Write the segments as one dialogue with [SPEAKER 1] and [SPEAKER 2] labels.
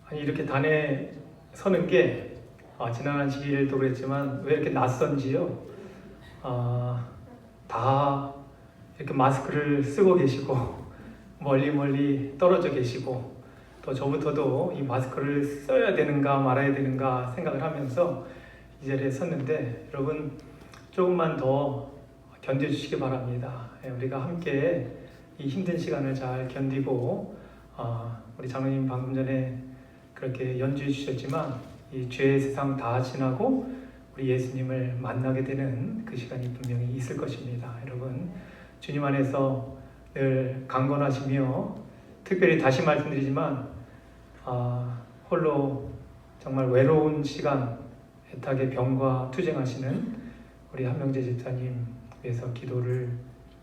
[SPEAKER 1] 아니, 이렇게 단에 서는 게 지난 한 시기일도 그랬지만 왜 이렇게 낯선지요? 다 이렇게 마스크를 쓰고 계시고 멀리 떨어져 계시고 또 저부터도 이 마스크를 써야 되는가 말아야 되는가 생각을 하면서 이 자리에 섰는데 여러분 조금만 더 견뎌주시기 바랍니다. 우리가 함께 이 힘든 시간을 잘 견디고 우리 장로님 방금 전에 그렇게 연주해 주셨지만 이 죄의 세상 다 지나고 우리 예수님을 만나게 되는 그 시간이 분명히 있을 것입니다. 여러분 주님 안에서 늘 강건하시며 특별히 다시 말씀드리지만 홀로 정말 외로운 시간 애타게 병과 투쟁하시는 우리 한명재 집사님 위해서 기도를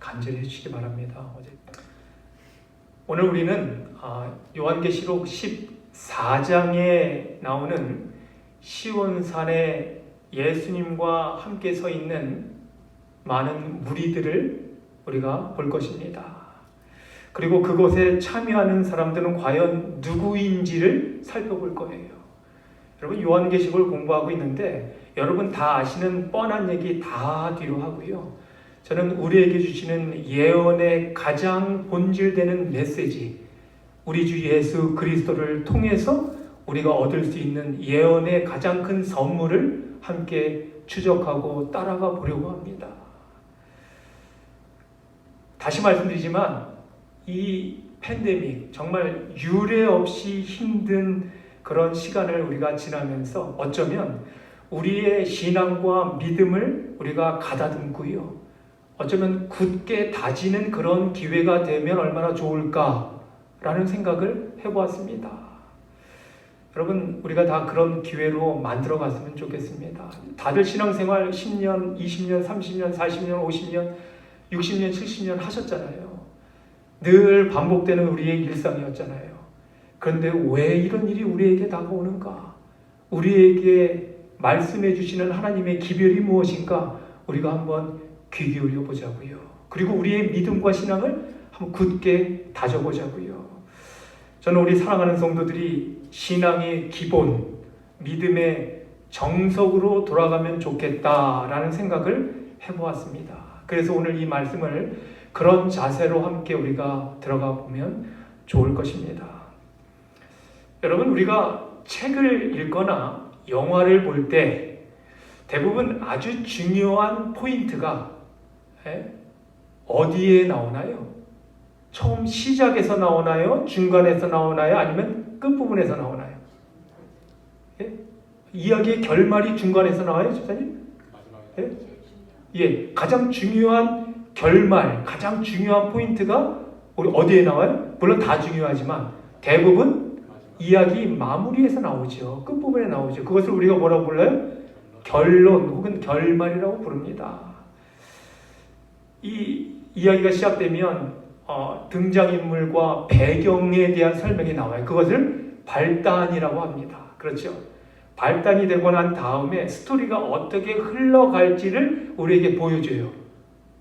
[SPEAKER 1] 간절히 해주시기 바랍니다. 오늘 우리는 요한계시록 14장에 나오는 시온산에 예수님과 함께 서 있는 많은 무리들을 우리가 볼 것입니다. 그리고 그곳에 참여하는 사람들은 과연 누구인지를 살펴볼 거예요. 여러분 요한계시록을 공부하고 있는데 여러분 다 아시는 뻔한 얘기 다 뒤로 하고요. 저는 우리에게 주시는 예언의 가장 본질되는 메시지, 우리 주 예수 그리스도를 통해서 우리가 얻을 수 있는 예언의 가장 큰 선물을 함께 추적하고 따라가 보려고 합니다. 다시 말씀드리지만 이 팬데믹, 정말 유례 없이 힘든 그런 시간을 우리가 지나면서 어쩌면 우리의 신앙과 믿음을 우리가 가다듬고요. 어쩌면 굳게 다지는 그런 기회가 되면 얼마나 좋을까라는 생각을 해보았습니다. 여러분 우리가 다 그런 기회로 만들어 갔으면 좋겠습니다. 다들 신앙생활 10년, 20년, 30년, 40년, 50년, 60년, 70년 하셨잖아요. 늘 반복되는 우리의 일상이었잖아요. 그런데 왜 이런 일이 우리에게 다가오는가? 우리에게 말씀해 주시는 하나님의 기별이 무엇인가? 우리가 한번 귀 기울여 보자고요. 그리고 우리의 믿음과 신앙을 한번 굳게 다져보자고요. 저는 우리 사랑하는 성도들이 신앙의 기본, 믿음의 정석으로 돌아가면 좋겠다라는 생각을 해보았습니다. 그래서 오늘 이 말씀을 그런 자세로 함께 우리가 들어가 보면 좋을 것입니다. 여러분 우리가 책을 읽거나 영화를 볼 때 대부분 아주 중요한 포인트가 어디에 나오나요? 처음 시작에서 나오나요? 중간에서 나오나요? 아니면 끝부분에서 나오나요? 이야기의 결말이 중간에서 나와요, 집사님? 가장 중요한 결말, 가장 중요한 포인트가 우리 어디에 나와요? 물론 다 중요하지만 대부분 이야기 마무리에서 나오죠. 끝부분에 나오죠. 그것을 우리가 뭐라고 불러요? 결론 혹은 결말이라고 부릅니다. 이 이야기가 시작되면 등장인물과 배경에 대한 설명이 나와요. 그것을 발단이라고 합니다. 그렇죠? 발단이 되고 난 다음에 스토리가 어떻게 흘러갈지를 우리에게 보여줘요.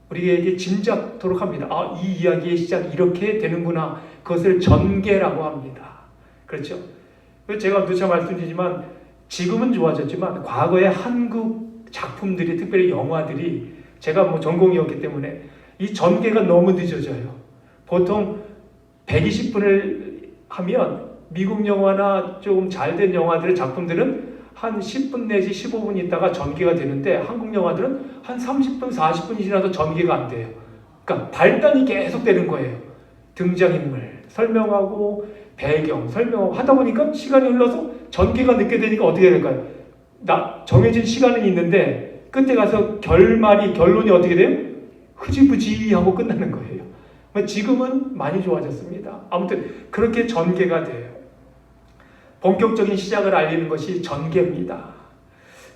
[SPEAKER 1] 우리에게 짐작토록 합니다. 이 이야기의 시작이 이렇게 되는구나. 그것을 전개라고 합니다. 그렇죠? 제가 누차 말씀드리지만 지금은 좋아졌지만 과거의 한국 작품들이 특별히 영화들이 제가 전공이었기 때문에 이 전개가 너무 늦어져요. 보통 120분을 하면 미국 영화나 조금 잘된 영화들의 작품들은 한 10분 내지 15분 있다가 전개가 되는데 한국 영화들은 한 30분, 40분이 지나서 전개가 안 돼요. 그러니까 발단이 계속 되는 거예요. 등장인물 설명하고 배경 설명하고 하다 보니까 시간이 흘러서 전개가 늦게 되니까 어떻게 될까요? 정해진 시간은 있는데 끝에 가서 결론이 어떻게 돼요? 흐지부지하고 끝나는 거예요. 지금은 많이 좋아졌습니다. 아무튼 그렇게 전개가 돼요. 본격적인 시작을 알리는 것이 전개입니다.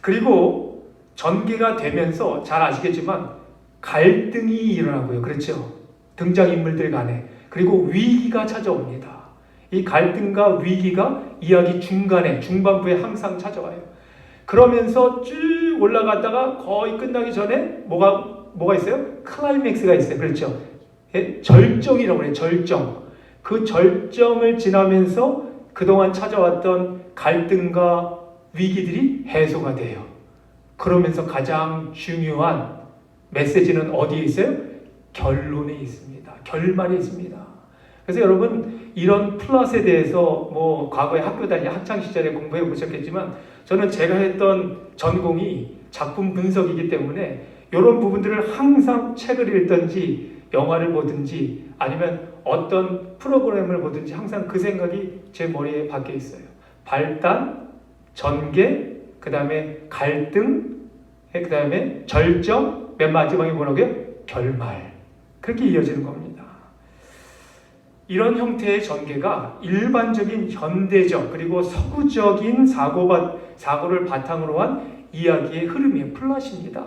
[SPEAKER 1] 그리고 전개가 되면서 잘 아시겠지만 갈등이 일어나고요. 그렇죠? 등장인물들 간에. 그리고 위기가 찾아옵니다. 이 갈등과 위기가 이야기 중반부에 항상 찾아와요. 그러면서 쭉 올라갔다가 거의 끝나기 전에 뭐가 있어요? 클라이맥스가 있어요. 그렇죠? 절정이라고 해요. 절정. 그 절정을 지나면서 그동안 찾아왔던 갈등과 위기들이 해소가 돼요. 그러면서 가장 중요한 메시지는 어디에 있어요? 결론에 있습니다. 결말에 있습니다. 그래서 여러분 이런 플롯에 대해서 뭐 과거에 학교 다니 학창 시절에 공부해 보셨겠지만 저는 제가 했던 전공이 작품 분석이기 때문에 이런 부분들을 항상 책을 읽든지 영화를 보든지 아니면 어떤 프로그램을 보든지 항상 그 생각이 제 머리에 박혀 있어요. 발단, 전개, 그 다음에 갈등, 그 다음에 절정, 맨 마지막에 뭐라고요? 결말. 그렇게 이어지는 겁니다. 이런 형태의 전개가 일반적인 현대적 그리고 서구적인 사고를 바탕으로 한 이야기의 흐름이에요. 플롯입니다.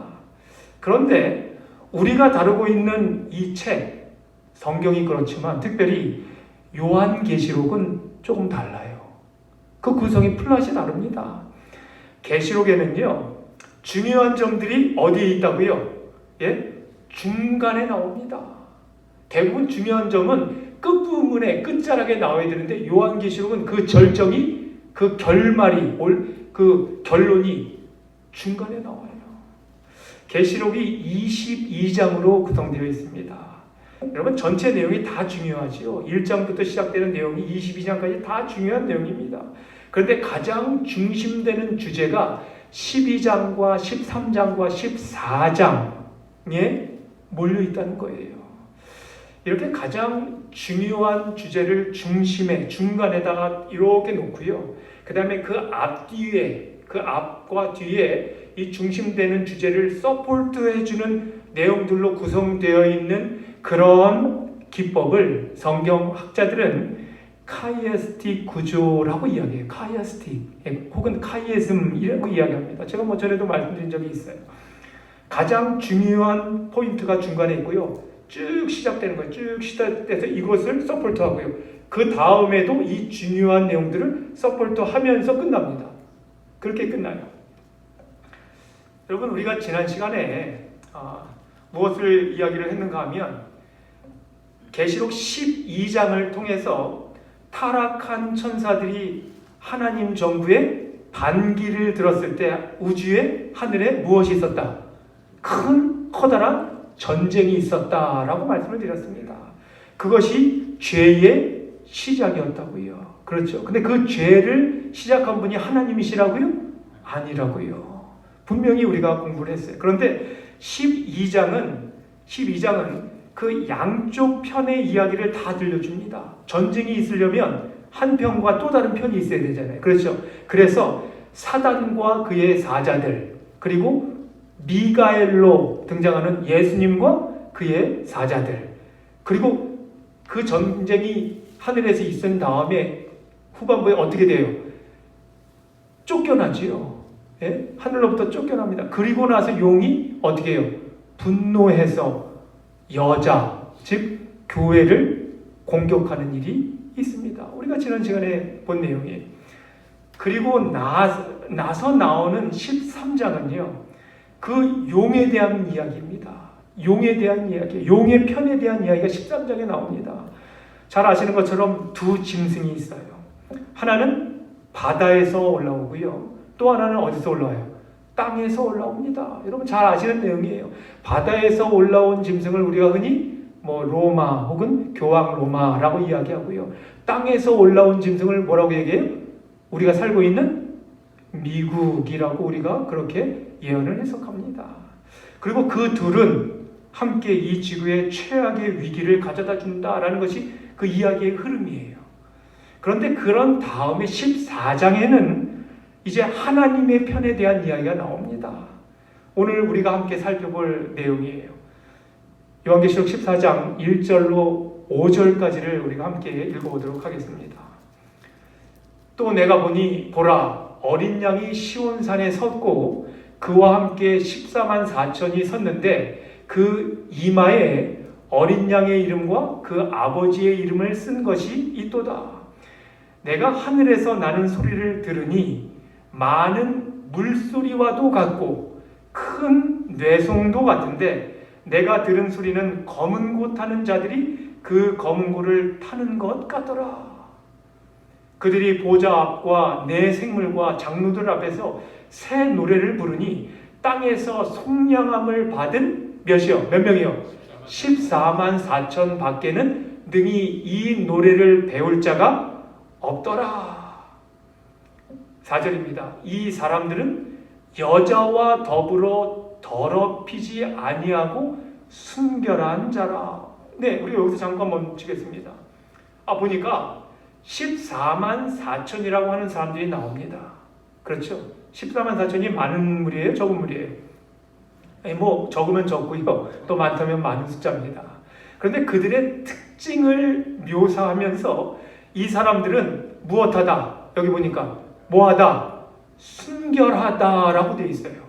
[SPEAKER 1] 그런데 우리가 다루고 있는 이 책, 성경이 그렇지만 특별히 요한계시록은 조금 달라요. 그 구성이 플롯이 다릅니다. 계시록에는요, 중요한 점들이 어디에 있다고요? 예? 중간에 나옵니다. 대부분 중요한 점은 끝부분에 끝자락에 나와야 되는데 요한계시록은 그 절정이 그 결말이 그 결론이 중간에 나와요. 계시록이 22장으로 구성되어 있습니다. 여러분 전체 내용이 다 중요하지요. 1장부터 시작되는 내용이 22장까지 다 중요한 내용입니다. 그런데 가장 중심되는 주제가 12장과 13장과 14장에 몰려 있다는 거예요. 이렇게 가장 중요한 주제를 중심에 중간에다가 이렇게 놓고요. 그 다음에 그 앞뒤에 그 앞과 뒤에 이 중심되는 주제를 서포트해주는 내용들로 구성되어 있는 그런 기법을 성경학자들은 카이에스틱 구조라고 이야기해요. 카이에스틱 혹은 카이에즘이라고 이야기합니다. 제가 뭐 전에도 말씀드린 적이 있어요. 가장 중요한 포인트가 중간에 있고요. 쭉 시작되는 거예요. 쭉 시작돼서 이것을 서포트하고요. 그 다음에도 이 중요한 내용들을 서포트하면서 끝납니다. 그렇게 끝나요. 여러분 우리가 지난 시간에 무엇을 이야기를 했는가 하면 계시록 12장을 통해서 타락한 천사들이 하나님 정부의 반기를 들었을 때 우주의 하늘에 무엇이 있었다? 큰 커다란 전쟁이 있었다라고 말씀을 드렸습니다. 그것이 죄의 시작이었다고요. 그렇죠. 근데 그 죄를 시작한 분이 하나님이시라고요? 아니라고요. 분명히 우리가 공부를 했어요. 그런데 12장은 그 양쪽 편의 이야기를 다 들려줍니다. 전쟁이 있으려면 한 편과 또 다른 편이 있어야 되잖아요. 그렇죠. 그래서 사단과 그의 사자들 그리고 미가엘로 등장하는 예수님과 그의 사자들 그리고 그 전쟁이 하늘에서 있은 다음에 후반부에 어떻게 돼요? 쫓겨나지요. 예? 하늘로부터 쫓겨납니다. 그리고 나서 용이 어떻게 해요? 분노해서 여자, 즉 교회를 공격하는 일이 있습니다. 우리가 지난 시간에 본 내용이에요. 그리고 나서 나오는 13장은요. 그 용에 대한 이야기입니다. 용에 대한 이야기, 용의 편에 대한 이야기가 13장에 나옵니다. 잘 아시는 것처럼 두 짐승이 있어요. 하나는 바다에서 올라오고요. 또 하나는 어디서 올라와요? 땅에서 올라옵니다. 여러분 잘 아시는 내용이에요. 바다에서 올라온 짐승을 우리가 흔히 뭐 로마 혹은 교황 로마라고 이야기하고요. 땅에서 올라온 짐승을 뭐라고 얘기해요? 우리가 살고 있는 미국이라고 우리가 그렇게 예언을 해석합니다. 그리고 그 둘은 함께 이 지구의 최악의 위기를 가져다 준다라는 것이 그 이야기의 흐름이에요. 그런데 그런 다음에 14장에는 이제 하나님의 편에 대한 이야기가 나옵니다. 오늘 우리가 함께 살펴볼 내용이에요. 요한계시록 14장 1절로 5절까지를 우리가 함께 읽어보도록 하겠습니다. 또 내가 보니 보라 어린 양이 시온산에 섰고 그와 함께 14만 4천이 섰는데 그 이마에 어린 양의 이름과 그 아버지의 이름을 쓴 것이 있도다. 내가 하늘에서 나는 소리를 들으니 많은 물소리와도 같고 큰 뇌송도 같은데 내가 들은 소리는 검은 고 타는 자들이 그 검은 고를 타는 것 같더라. 그들이 보좌 앞과 내 생물과 장로들 앞에서 새 노래를 부르니 땅에서 속량함을 받은 몇이요? 몇 명이요? 14만 4천 밖에는 능히 이 노래를 배울 자가 없더라. 4절입니다. 이 사람들은 여자와 더불어 더럽히지 아니하고 순결한 자라. 네, 우리 여기서 잠깐 멈추겠습니다. 보니까 14만 4천이라고 하는 사람들이 나옵니다. 그렇죠? 14만 4천이 많은 무리예요? 적은 무리예요? 뭐 적으면 적고요. 또 많다면 많은 숫자입니다. 그런데 그들의 특징을 묘사하면서 이 사람들은 무엇하다? 여기 보니까 뭐하다? 순결하다라고 되어 있어요.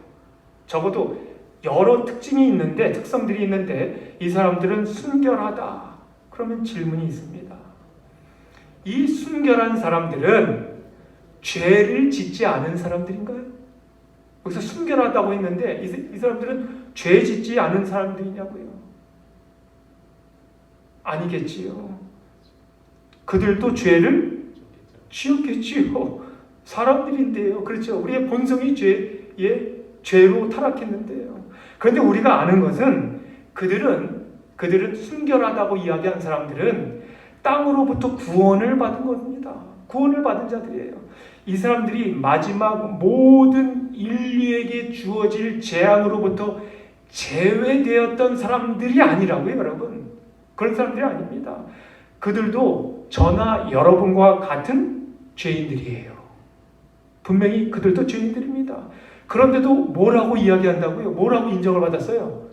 [SPEAKER 1] 적어도 여러 특징이 있는데, 특성들이 있는데 이 사람들은 순결하다. 그러면 질문이 있습니다. 이 순결한 사람들은 죄를 짓지 않은 사람들인가요? 여기서 순결하다고 했는데 이 사람들은 죄 짓지 않은 사람들이냐고요? 아니겠지요. 그들도 죄를 지었겠지요. 사람들인데요. 그렇죠. 우리의 본성이 죄로 타락했는데요. 그런데 우리가 아는 것은 그들은 순결하다고 이야기한 사람들은 땅으로부터 구원을 받은 겁니다. 구원을 받은 자들이에요. 이 사람들이 마지막 모든 인류에게 주어질 재앙으로부터 제외되었던 사람들이 아니라고요, 여러분. 그런 사람들이 아닙니다. 그들도 저나 여러분과 같은 죄인들이에요. 분명히 그들도 죄인들입니다. 그런데도 뭐라고 이야기한다고요? 뭐라고 인정을 받았어요?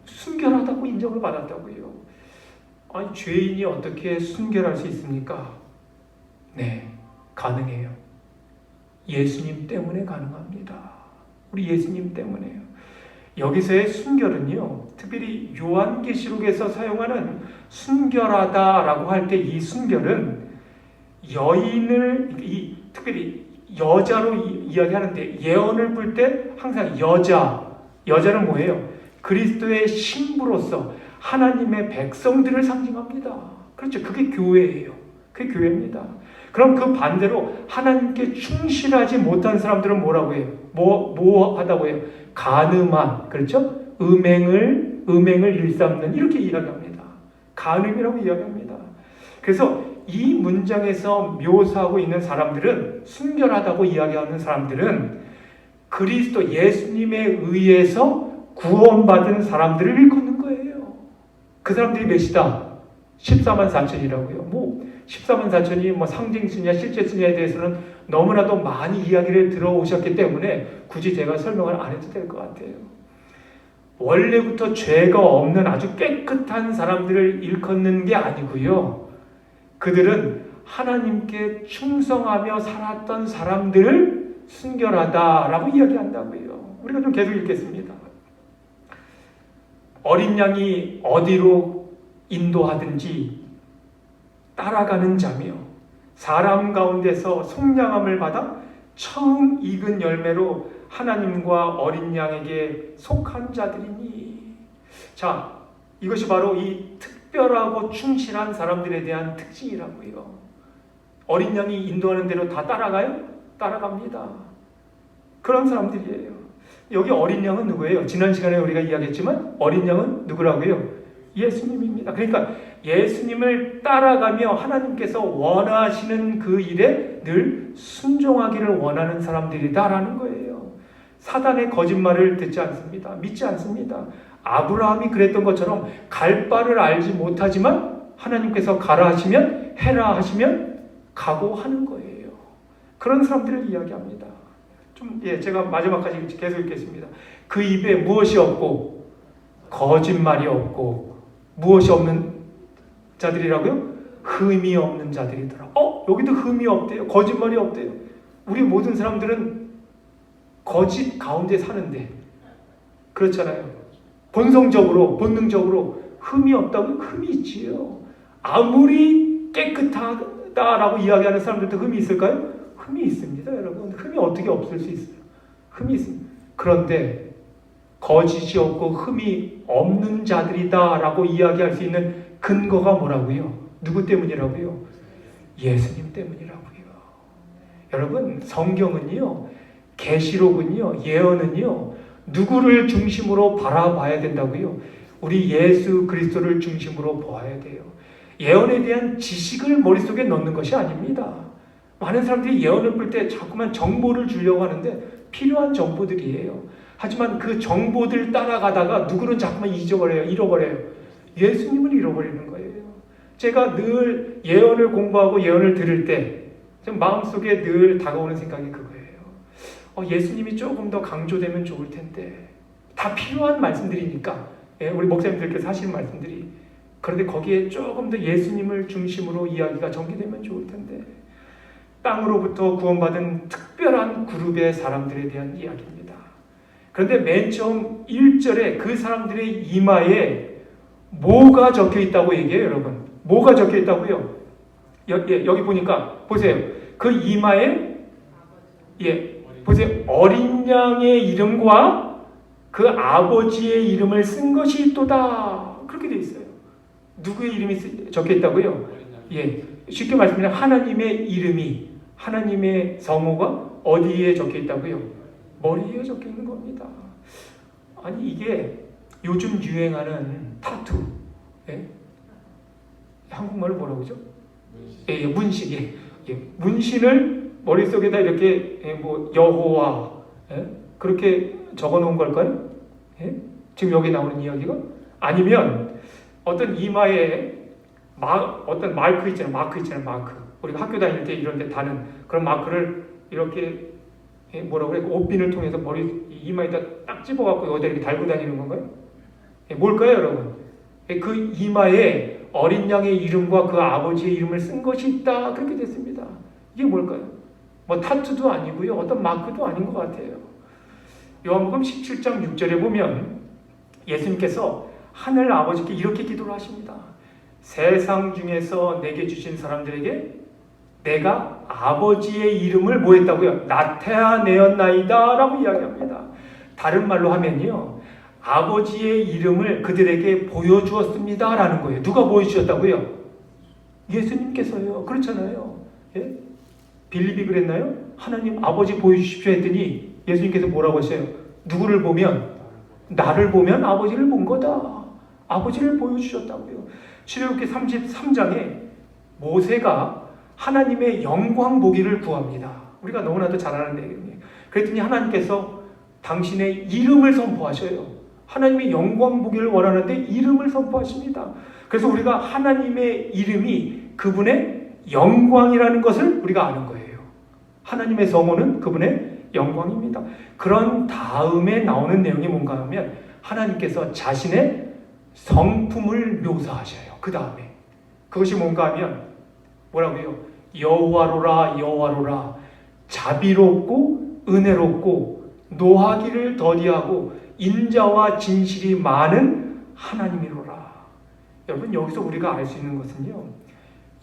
[SPEAKER 1] 순결하다고 인정을 받았다고요. 아니, 죄인이 어떻게 순결할 수 있습니까? 네, 가능해요. 예수님 때문에 가능합니다. 우리 예수님 때문에요. 여기서의 순결은요, 특별히 요한계시록에서 사용하는 순결하다라고 할 때 이 순결은 여인을, 특별히 여자로 이야기하는데, 예언을 풀 때 항상 여자는 뭐예요? 그리스도의 신부로서 하나님의 백성들을 상징합니다. 그렇죠. 그게 교회예요. 그게 교회입니다. 그럼 그 반대로 하나님께 충실하지 못한 사람들은 뭐라고 해요? 뭐 하다고 해요? 간음한, 그렇죠? 음행을 일삼는, 이렇게 이야기합니다. 간음이라고 이야기합니다. 그래서 이 문장에서 묘사하고 있는 사람들은, 순결하다고 이야기하는 사람들은 그리스도 예수님에 의해서 구원받은 사람들을 일컫는 거예요. 그 사람들이 몇이다? 14만 4천이라고요. 14만 4천이 상징수냐 실제수냐에 대해서는 너무나도 많이 이야기를 들어오셨기 때문에 굳이 제가 설명을 안 해도 될 것 같아요. 원래부터 죄가 없는 아주 깨끗한 사람들을 일컫는 게 아니고요. 그들은 하나님께 충성하며 살았던 사람들을 순결하다라고 이야기한다고요. 우리가 좀 계속 읽겠습니다. 어린 양이 어디로 인도하든지 따라가는 자며 사람 가운데서 속량함을 받아 처음 익은 열매로 하나님과 어린 양에게 속한 자들이니. 자, 이것이 바로 이 특별하고 충실한 사람들에 대한 특징이라고요. 어린 양이 인도하는 대로 다 따라가요? 따라갑니다. 그런 사람들이에요. 여기 어린 양은 누구예요? 지난 시간에 우리가 이야기했지만 어린 양은 누구라고요? 예수님입니다. 그러니까 예수님을 따라가며 하나님께서 원하시는 그 일에 늘 순종하기를 원하는 사람들이다라는 거예요. 사단의 거짓말을 듣지 않습니다. 믿지 않습니다. 아브라함이 그랬던 것처럼 갈 바를 알지 못하지만 하나님께서 가라 하시면, 해라 하시면 가고 하는 거예요. 그런 사람들을 이야기합니다. 제가 마지막까지 계속 읽겠습니다. 그 입에 무엇이 없고 거짓말이 없고 무엇이 없는 자들이라고요? 흠이 없는 자들이더라. 여기도 흠이 없대요. 거짓말이 없대요. 우리 모든 사람들은 거짓 가운데 사는데 그렇잖아요. 본능적으로 흠이 없다고? 흠이 있지요. 아무리 깨끗하다라고 이야기하는 사람들도 흠이 있을까요? 흠이 있습니다, 여러분. 흠이 어떻게 없을 수 있어요? 흠이 있습니다. 그런데 거짓이 없고 흠이 없는 자들이다라고 이야기할 수 있는 근거가 뭐라고요? 누구 때문이라고요? 예수님 때문이라고요. 여러분, 성경은요, 계시록은요, 예언은요, 누구를 중심으로 바라봐야 된다고요? 우리 예수 그리스도를 중심으로 보아야 돼요. 예언에 대한 지식을 머릿속에 넣는 것이 아닙니다. 많은 사람들이 예언을 볼 때 자꾸만 정보를 주려고 하는데 필요한 정보들이에요. 하지만 그 정보들 따라가다가 누구는 자꾸만 잃어버려요. 예수님을 잃어버리는 거예요. 제가 늘 예언을 공부하고 예언을 들을 때 마음속에 늘 다가오는 생각이 그거예요. 예수님이 조금 더 강조되면 좋을 텐데. 다 필요한 말씀들이니까, 우리 목사님들께서 하시는 말씀들이. 그런데 거기에 조금 더 예수님을 중심으로 이야기가 전개되면 좋을 텐데. 땅으로부터 구원받은 특별한 그룹의 사람들에 대한 이야기입니다. 그런데 맨 처음 1절에 그 사람들의 이마에 뭐가 적혀 있다고 얘기해요, 여러분? 뭐가 적혀 있다고요? 여기 보니까 보세요. 그 이마에 보세요. 어린 양의 이름과 그 아버지의 이름을 쓴 것이 있도다. 그렇게 돼 있어요. 누구의 이름이 적혀 있다고요? 쉽게 말씀드리면 하나님의 이름이, 하나님의 성호가 어디에 적혀 있다고요? 머리에 적혀 있는 겁니다. 아니, 이게 요즘 유행하는 타투. 한국말로 뭐라고 그러죠? 문신. 문신을 머릿속에다 이렇게 여호와 그렇게 적어놓은 걸까요? 지금 여기 나오는 이야기가? 아니면 어떤 이마에 어떤 마크 있잖아요. 마크. 우리가 학교 다닐 때 이런 데 다는 그런 마크를 이렇게 뭐라고 그래? 옷핀을 통해서 머리 이마에다 딱 집어갖고 여기다 이렇게 달고 다니는 건가요? 뭘까요, 여러분? 그 이마에 어린 양의 이름과 그 아버지의 이름을 쓴 것이 있다. 그렇게 됐습니다. 이게 뭘까요? 타투도 아니고요. 어떤 마크도 아닌 것 같아요. 요한복음 17장 6절에 보면 예수님께서 하늘 아버지께 이렇게 기도를 하십니다. 세상 중에서 내게 주신 사람들에게 내가 아버지의 이름을 뭐 했다고요? 나타내었나이다 라고 이야기합니다. 다른 말로 하면요, 아버지의 이름을 그들에게 보여주었습니다 라는 거예요. 누가 보여주셨다고요? 예수님께서요. 그렇잖아요. 빌립이 그랬나요? 하나님 아버지 보여주십시오 했더니 예수님께서 뭐라고 하세요? 누구를 보면? 나를 보면 아버지를 본 거다. 아버지를 보여주셨다고요. 출애굽기 33장에 모세가 하나님의 영광 보기를 구합니다. 우리가 너무나도 잘 아는 내용이에요. 그랬더니 하나님께서 당신의 이름을 선포하셔요. 하나님의 영광 보기를 원하는데 이름을 선포하십니다. 그래서 우리가 하나님의 이름이 그분의 영광이라는 것을 우리가 아는 거예요. 하나님의 성호는 그분의 영광입니다. 그런 다음에 나오는 내용이 뭔가 하면 하나님께서 자신의 성품을 묘사하셔요. 그 다음에 그것이 뭔가 하면 뭐라고요? 여호와로라 여호와로라 자비롭고 은혜롭고 노하기를 더디하고 인자와 진실이 많은 하나님이로라. 여러분, 여기서 우리가 알 수 있는 것은요,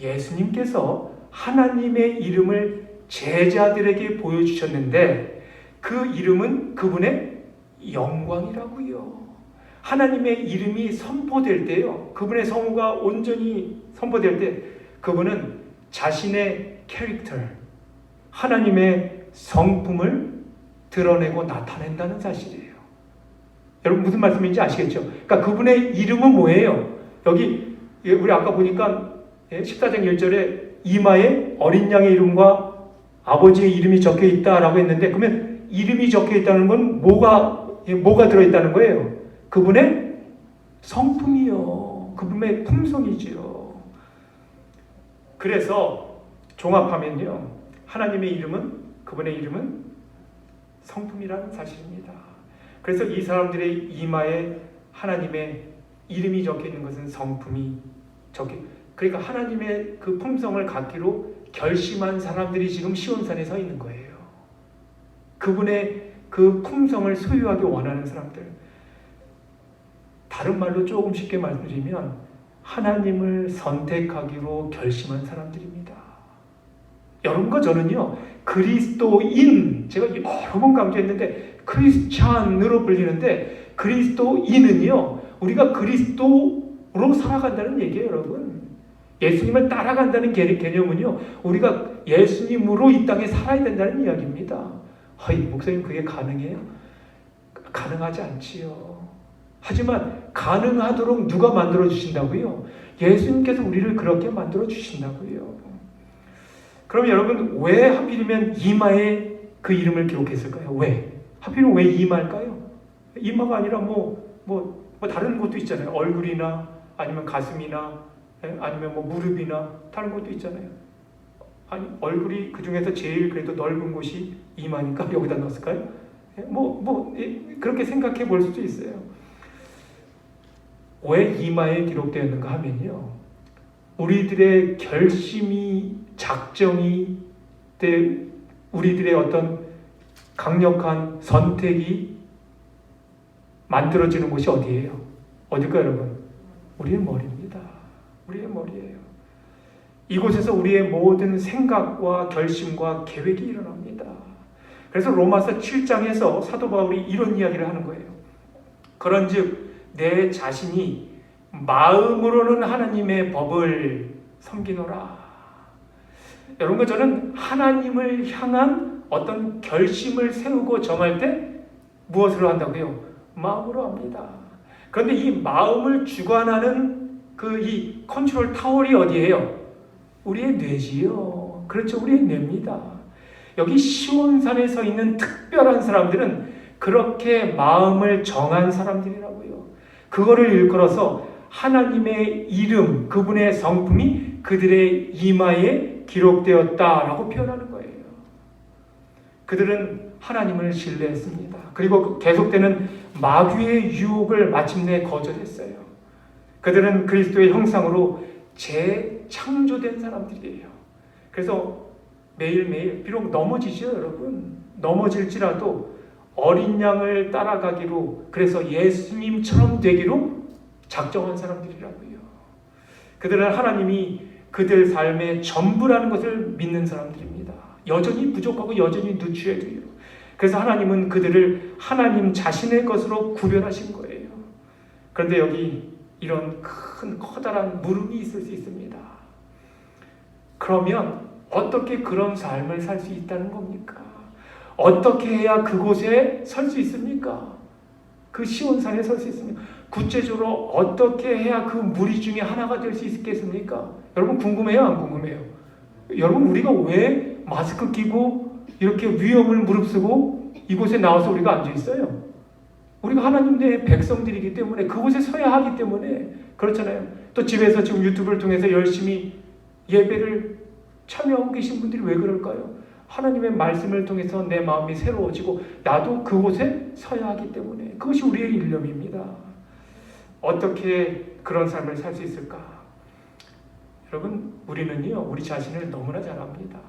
[SPEAKER 1] 예수님께서 하나님의 이름을 제자들에게 보여주셨는데 그 이름은 그분의 영광이라고요. 하나님의 이름이 선포될 때요, 그분의 성호가 온전히 선포될 때 그분은 자신의 캐릭터, 하나님의 성품을 드러내고 나타낸다는 사실이에요. 여러분, 무슨 말씀인지 아시겠죠? 그러니까 그분의 이름은 뭐예요? 여기 우리 아까 보니까 14장 1절에 이마에 어린 양의 이름과 아버지의 이름이 적혀 있다라고 했는데, 그러면 이름이 적혀 있다는 건 뭐가 들어있다는 거예요? 그분의 성품이요. 그분의 품성이지요. 그래서 종합하면요, 하나님의 이름은, 그분의 이름은 성품이라는 사실입니다. 그래서 이 사람들의 이마에 하나님의 이름이 적혀 있는 것은 성품이 그러니까 하나님의 그 품성을 갖기로 결심한 사람들이 지금 시온산에 서 있는 거예요. 그분의 그 품성을 소유하기 원하는 사람들. 다른 말로 조금 쉽게 말씀드리면 하나님을 선택하기로 결심한 사람들입니다. 여러분과 저는요, 그리스도인, 제가 여러 번 강조했는데 크리스찬으로 불리는데 그리스도인은요, 우리가 그리스도로 살아간다는 얘기예요, 여러분. 예수님을 따라간다는 개념은요, 우리가 예수님으로 이 땅에 살아야 된다는 이야기입니다. 목사님 그게 가능해요? 가능하지 않지요. 하지만 가능하도록 누가 만들어 주신다고요? 예수님께서 우리를 그렇게 만들어 주신다고요. 그럼 여러분 왜 하필이면 이마에 그 이름을 기록했을까요? 왜? 하필이면 왜 이마일까요? 이마가 아니라 뭐 다른 것도 있잖아요. 얼굴이나 아니면 가슴이나 아니면 뭐 무릎이나 다른 것도 있잖아요. 아니 얼굴이 그 중에서 제일 그래도 넓은 곳이 이마니까 여기다 넣었을까요? 그렇게 생각해 볼 수도 있어요. 왜 이마에 기록되었는가 하면요, 우리들의 결심이, 작정이, 우리들의 어떤 강력한 선택이 만들어지는 곳이 어디예요? 어딜까요, 여러분? 우리의 머리입니다. 우리의 머리예요. 이곳에서 우리의 모든 생각과 결심과 계획이 일어납니다. 그래서 로마서 7장에서 사도 바울이 이런 이야기를 하는 거예요. 그런즉 내 자신이 마음으로는 하나님의 법을 섬기노라. 여러분, 저는 하나님을 향한 어떤 결심을 세우고 정할 때 무엇으로 한다고요? 마음으로 합니다. 그런데 이 마음을 주관하는 이 컨트롤 타월이 어디예요? 우리의 뇌지요. 그렇죠. 우리의 뇌입니다. 여기 시온산에 서 있는 특별한 사람들은 그렇게 마음을 정한 사람들이라고요. 그거를 일컬어서 하나님의 이름, 그분의 성품이 그들의 이마에 기록되었다라고 표현하는 거예요. 그들은 하나님을 신뢰했습니다. 그리고 계속되는 마귀의 유혹을 마침내 거절했어요. 그들은 그리스도의 형상으로 재창조된 사람들이에요. 그래서 매일매일 비록 넘어지죠, 여러분. 넘어질지라도 어린 양을 따라가기로, 그래서 예수님처럼 되기로 작정한 사람들이라고요. 그들은 하나님이 그들 삶의 전부라는 것을 믿는 사람들입니다. 여전히 부족하고 여전히 누추해도요. 그래서 하나님은 그들을 하나님 자신의 것으로 구별하신 거예요. 그런데 여기 이런 큰 커다란 물음이 있을 수 있습니다. 그러면 어떻게 그런 삶을 살 수 있다는 겁니까? 어떻게 해야 그곳에 설 수 있습니까? 그 시온산에 설 수 있습니까? 구체적으로 어떻게 해야 그 무리 중에 하나가 될 수 있겠습니까? 여러분 궁금해요? 안 궁금해요? 여러분 우리가 왜 마스크 끼고 이렇게 위험을 무릅쓰고 이곳에 나와서 우리가 앉아 있어요? 우리가 하나님의 백성들이기 때문에, 그곳에 서야 하기 때문에 그렇잖아요. 또 집에서 지금 유튜브를 통해서 열심히 예배를 참여하고 계신 분들이 왜 그럴까요? 하나님의 말씀을 통해서 내 마음이 새로워지고 나도 그곳에 서야 하기 때문에. 그것이 우리의 일념입니다. 어떻게 그런 삶을 살 수 있을까? 여러분, 우리는요, 우리 자신을 너무나 잘 압니다.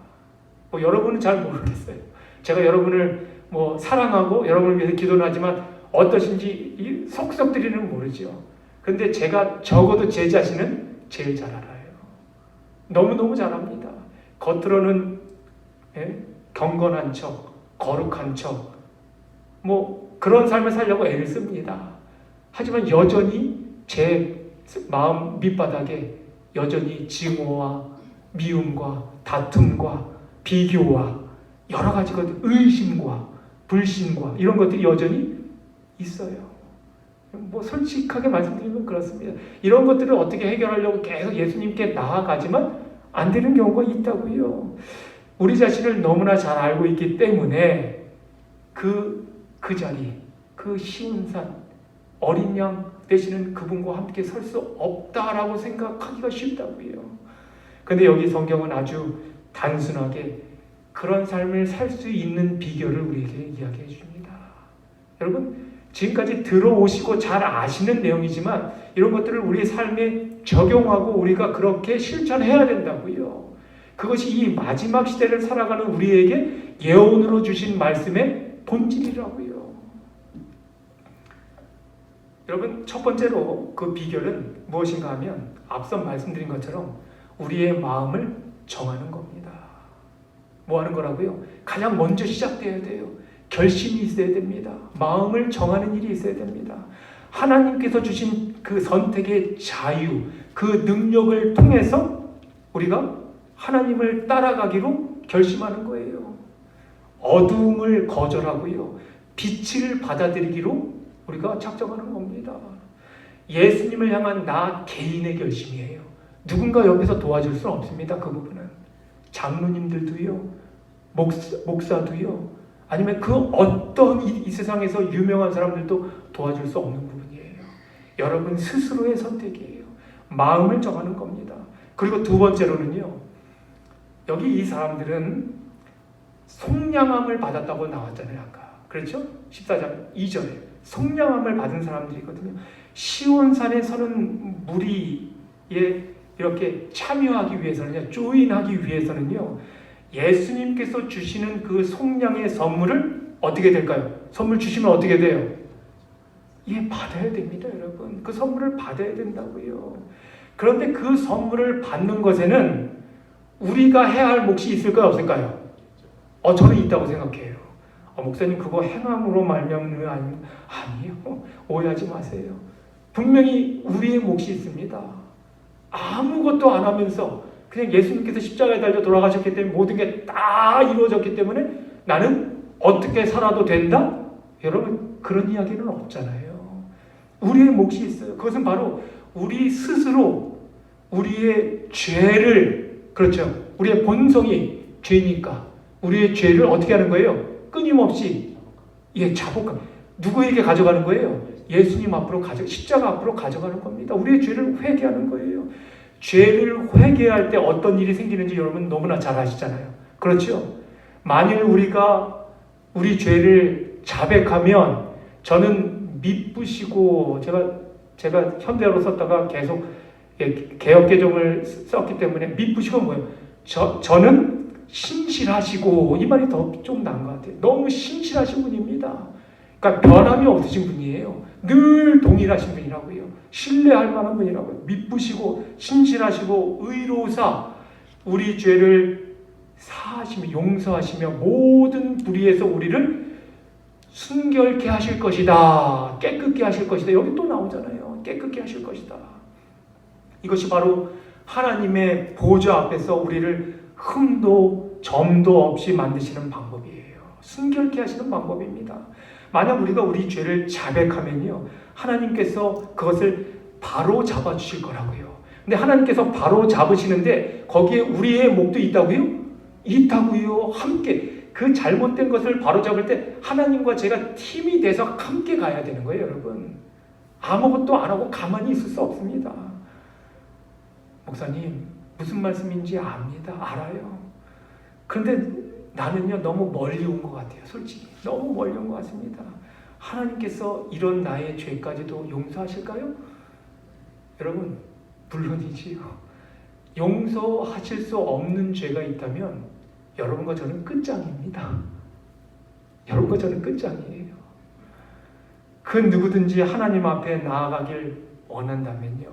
[SPEAKER 1] 여러분은 잘 모르겠어요. 제가 여러분을 사랑하고 여러분을 위해서 기도는 하지만 어떠신지 이 속속들이는 모르죠. 근데 제가 적어도 제 자신은 제일 잘 알아요. 너무너무 잘 압니다. 겉으로는 경건한 척, 거룩한 척, 그런 삶을 살려고 애를 씁니다. 하지만 여전히 제 마음 밑바닥에 여전히 증오와 미움과 다툼과 비교와 여러 가지 것들, 의심과 불신과 이런 것들이 여전히 있어요. 솔직하게 말씀드리면 그렇습니다. 이런 것들을 어떻게 해결하려고 계속 예수님께 나아가지만 안 되는 경우가 있다고요. 우리 자신을 너무나 잘 알고 있기 때문에 그 자리, 그 시온산, 어린 양 되시는 그분과 함께 설 수 없다라고 생각하기가 쉽다고요. 그런데 여기 성경은 아주 단순하게 그런 삶을 살 수 있는 비결을 우리에게 이야기해 줍니다. 여러분, 지금까지 들어오시고 잘 아시는 내용이지만 이런 것들을 우리의 삶에 적용하고 우리가 그렇게 실천해야 된다고요. 그것이 이 마지막 시대를 살아가는 우리에게 예언으로 주신 말씀의 본질이라고요. 여러분, 첫 번째로 그 비결은 무엇인가 하면 앞서 말씀드린 것처럼 우리의 마음을 정하는 겁니다. 뭐 하는 거라고요? 가장 먼저 시작돼야 돼요. 결심이 있어야 됩니다. 마음을 정하는 일이 있어야 됩니다. 하나님께서 주신 그 선택의 자유, 그 능력을 통해서 우리가 하나님을 따라가기로 결심하는 거예요. 어두움을 거절하고요. 빛을 받아들이기로 우리가 작정하는 겁니다. 예수님을 향한 나 개인의 결심이에요. 누군가 옆에서 도와줄 수는 없습니다. 그 부분은. 장로님들도요. 목사도요. 아니면 그 어떤 이 세상에서 유명한 사람들도 도와줄 수 없는 부분이에요. 여러분 스스로의 선택이에요. 마음을 정하는 겁니다. 그리고 두 번째로는요. 여기 이 사람들은 속량함을 받았다고 나왔잖아요. 아까. 그렇죠? 14장 2절에 속량함을 받은 사람들이거든요. 시온산에 서는 무리에 이렇게 참여하기 위해서는요. 조인하기 위해서는요. 예수님께서 주시는 그 속량의 선물을 어떻게 될까요? 선물 주시면 어떻게 돼요? 예, 받아야 됩니다, 여러분. 그 선물을 받아야 된다고요. 그런데 그 선물을 받는 것에는 우리가 해야 할 몫이 있을까요, 없을까요? 저는 있다고 생각해요. 목사님 그거 행함으로 말미암는 거 아니에요. 오해하지 마세요. 분명히 우리의 몫이 있습니다. 아무것도 안 하면서 그냥 예수님께서 십자가에 달려 돌아가셨기 때문에 모든 게 다 이루어졌기 때문에 나는 어떻게 살아도 된다? 여러분 그런 이야기는 없잖아요. 우리의 몫이 있어요. 그것은 바로 우리 스스로 우리의 죄를, 그렇죠, 우리의 본성이 죄니까 우리의 죄를 어떻게 하는 거예요? 끊임없이 자복함. 누구에게 가져가는 거예요? 예수님 앞으로 십자가 앞으로 가져가는 겁니다. 우리의 죄를 회개하는 거예요. 죄를 회개할 때 어떤 일이 생기는지 여러분 너무나 잘 아시잖아요. 그렇죠? 만일 우리가 우리 죄를 자백하면, 저는 미쁘시고 제가 현대어로 썼다가 계속 개역개정을 썼기 때문에 미쁘시고 뭐예요? 저는 신실하시고, 이 말이 더 좀 나은 것 같아요. 너무 신실하신 분입니다. 그러니까 변함이 없으신 분이에요. 늘 동일하신 분이라고요. 신뢰할 만한 분이라고요. 미쁘시고 신실하시고 의로우사 우리 죄를 사하시며 용서하시며 모든 불의에서 우리를 순결케 하실 것이다. 깨끗게 하실 것이다. 여기 또 나오잖아요. 깨끗게 하실 것이다. 이것이 바로 하나님의 보좌 앞에서 우리를 흠도 점도 없이 만드시는 방법이에요. 순결케 하시는 방법입니다. 만약 우리가 우리 죄를 자백하면요, 하나님께서 그것을 바로 잡아주실 거라고요. 근데 하나님께서 바로 잡으시는데 거기에 우리의 몫도 있다고요? 있다고요. 함께 그 잘못된 것을 바로 잡을 때 하나님과 제가 팀이 돼서 함께 가야 되는 거예요, 여러분. 아무것도 안 하고 가만히 있을 수 없습니다. 목사님 무슨 말씀인지 압니다. 알아요. 그런데 나는요 너무 멀리 온 것 같아요. 솔직히 너무 멀리 온 것 같습니다. 하나님께서 이런 나의 죄까지도 용서하실까요? 여러분 물론이지요. 용서하실 수 없는 죄가 있다면 여러분과 저는 끝장입니다. 여러분과 저는 끝장이에요. 그 누구든지 하나님 앞에 나아가길 원한다면요,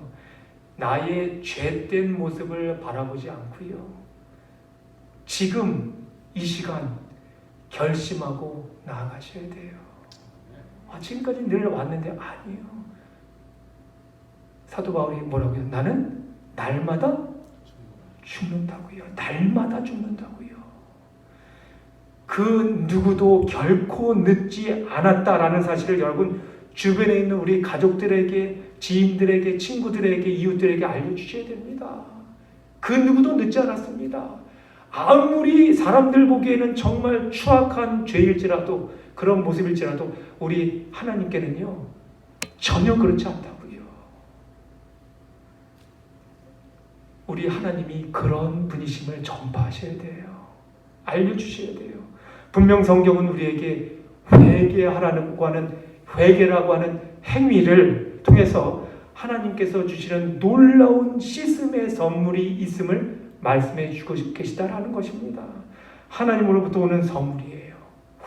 [SPEAKER 1] 나의 죄된 모습을 바라보지 않고요, 지금 이 시간 결심하고 나아가셔야 돼요. 지금까지 늘 왔는데 아니에요. 사도 바울이 뭐라고요? 나는 날마다 죽는다고요. 날마다 죽는다고요. 그 누구도 결코 늦지 않았다라는 사실을 여러분 주변에 있는 우리 가족들에게, 지인들에게, 친구들에게, 이웃들에게 알려주셔야 됩니다. 그 누구도 늦지 않았습니다. 아무리 사람들 보기에는 정말 추악한 죄일지라도, 그런 모습일지라도 우리 하나님께는요 전혀 그렇지 않다고요. 우리 하나님이 그런 분이심을 전파하셔야 돼요. 알려주셔야 돼요. 분명 성경은 우리에게 회개라고 하는 행위를 통해서 하나님께서 주시는 놀라운 씻음의 선물이 있음을 말씀해 주고 계시다라는 것입니다. 하나님으로부터 오는 선물이에요.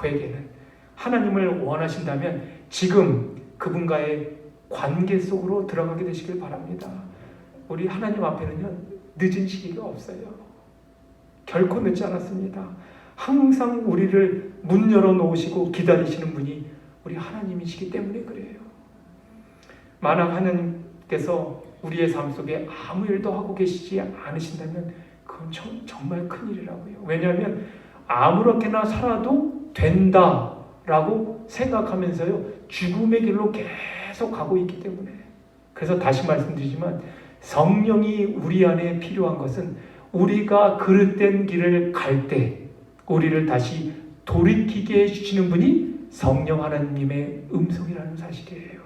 [SPEAKER 1] 회개는. 하나님을 원하신다면 지금 그분과의 관계 속으로 들어가게 되시길 바랍니다. 우리 하나님 앞에는요 늦은 시기가 없어요. 결코 늦지 않았습니다. 항상 우리를 문 열어놓으시고 기다리시는 분이 우리 하나님이시기 때문에 그래요. 만약 하나님께서 우리의 삶 속에 아무 일도 하고 계시지 않으신다면 그 그건 정말 큰일이라고요. 왜냐하면 아무렇게나 살아도 된다라고 생각하면서요, 죽음의 길로 계속 가고 있기 때문에. 그래서 다시 말씀드리지만 성령이 우리 안에 필요한 것은 우리가 그릇된 길을 갈 때 우리를 다시 돌이키게 해주시는 분이 성령 하나님의 음성이라는 사실이에요.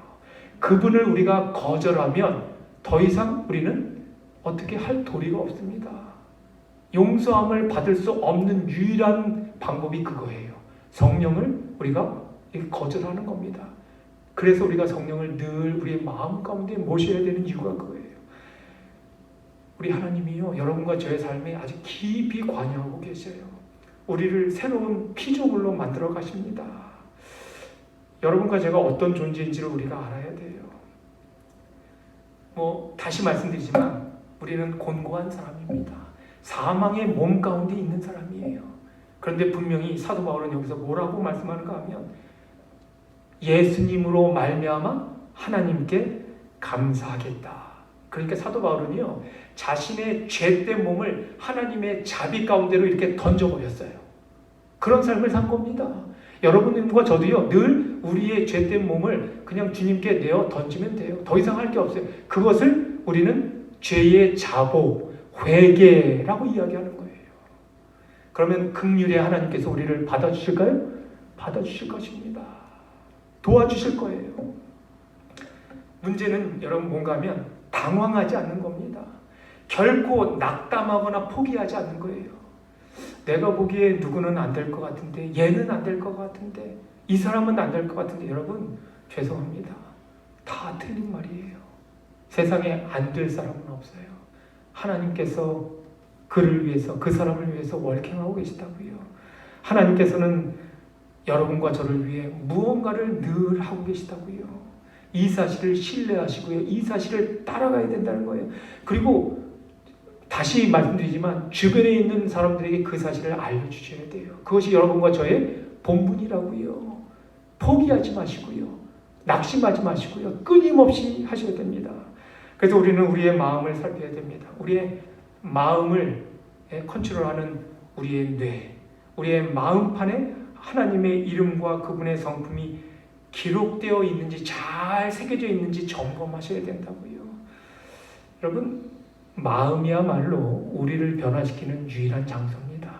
[SPEAKER 1] 그분을 우리가 거절하면 더 이상 우리는 어떻게 할 도리가 없습니다. 용서함을 받을 수 없는 유일한 방법이 그거예요. 성령을 우리가 거절하는 겁니다. 그래서 우리가 성령을 늘 우리의 마음 가운데 모셔야 되는 이유가 그거예요. 우리 하나님이요, 여러분과 저의 삶에 아주 깊이 관여하고 계셔요. 우리를 새로운 피조물로 만들어 가십니다. 여러분과 제가 어떤 존재인지를 우리가 알아야 돼요. 다시 말씀드리지만 우리는 곤고한 사람입니다. 사망의 몸 가운데 있는 사람이에요. 그런데 분명히 사도 바울은 여기서 뭐라고 말씀하는가 하면 예수님으로 말미암아 하나님께 감사하겠다. 그러니까 사도 바울은요, 자신의 죄된 몸을 하나님의 자비 가운데로 이렇게 던져버렸어요. 그런 삶을 산 겁니다. 여러분과 저도요, 늘 우리의 죄된 몸을 그냥 주님께 내어 던지면 돼요. 더 이상 할 게 없어요. 그것을 우리는 죄의 자복, 회개라고 이야기하는 거예요. 그러면 긍휼의 하나님께서 우리를 받아주실까요? 받아주실 것입니다. 도와주실 거예요. 문제는 여러분 뭔가 하면 당황하지 않는 겁니다. 결코 낙담하거나 포기하지 않는 거예요. 내가 보기에 누구는 안 될 것 같은데, 얘는 안 될 것 같은데, 이 사람은 안 될 것 같은데, 여러분 죄송합니다. 다 틀린 말이에요. 세상에 안 될 사람은 없어요. 하나님께서 그를 위해서, 그 사람을 위해서 월킹하고 계시다고요. 하나님께서는 여러분과 저를 위해 무언가를 늘 하고 계시다고요. 이 사실을 신뢰하시고요, 이 사실을 따라가야 된다는 거예요. 그리고 다시 말씀드리지만 주변에 있는 사람들에게 그 사실을 알려주셔야 돼요. 그것이 여러분과 저의 본분이라고요. 포기하지 마시고요, 낙심하지 마시고요, 끊임없이 하셔야 됩니다. 그래서 우리는 우리의 마음을 살펴야 됩니다. 우리의 마음을 컨트롤하는 우리의 뇌, 우리의 마음판에 하나님의 이름과 그분의 성품이 기록되어 있는지, 잘 새겨져 있는지 점검하셔야 된다고요. 여러분, 마음이야말로 우리를 변화시키는 유일한 장소입니다.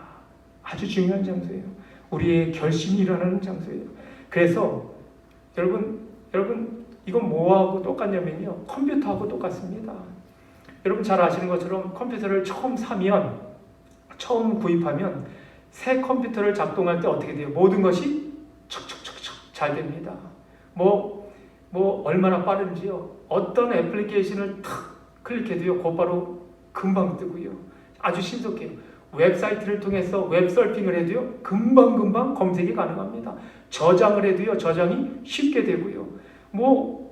[SPEAKER 1] 아주 중요한 장소예요. 우리의 결심이 일어나는 장소예요. 그래서 여러분 이건 뭐하고 똑같냐면요, 컴퓨터하고 똑같습니다. 여러분 잘 아시는 것처럼 컴퓨터를 처음 구입하면 새 컴퓨터를 작동할 때 어떻게 돼요? 모든 것이 척척척척 잘 됩니다. 얼마나 빠른지요. 어떤 애플리케이션을 탁 클릭해도요, 곧바로 금방 뜨고요. 아주 신속해요. 웹사이트를 통해서 웹서핑을 해도요, 금방 검색이 가능합니다. 저장을 해도요, 저장이 쉽게 되고요.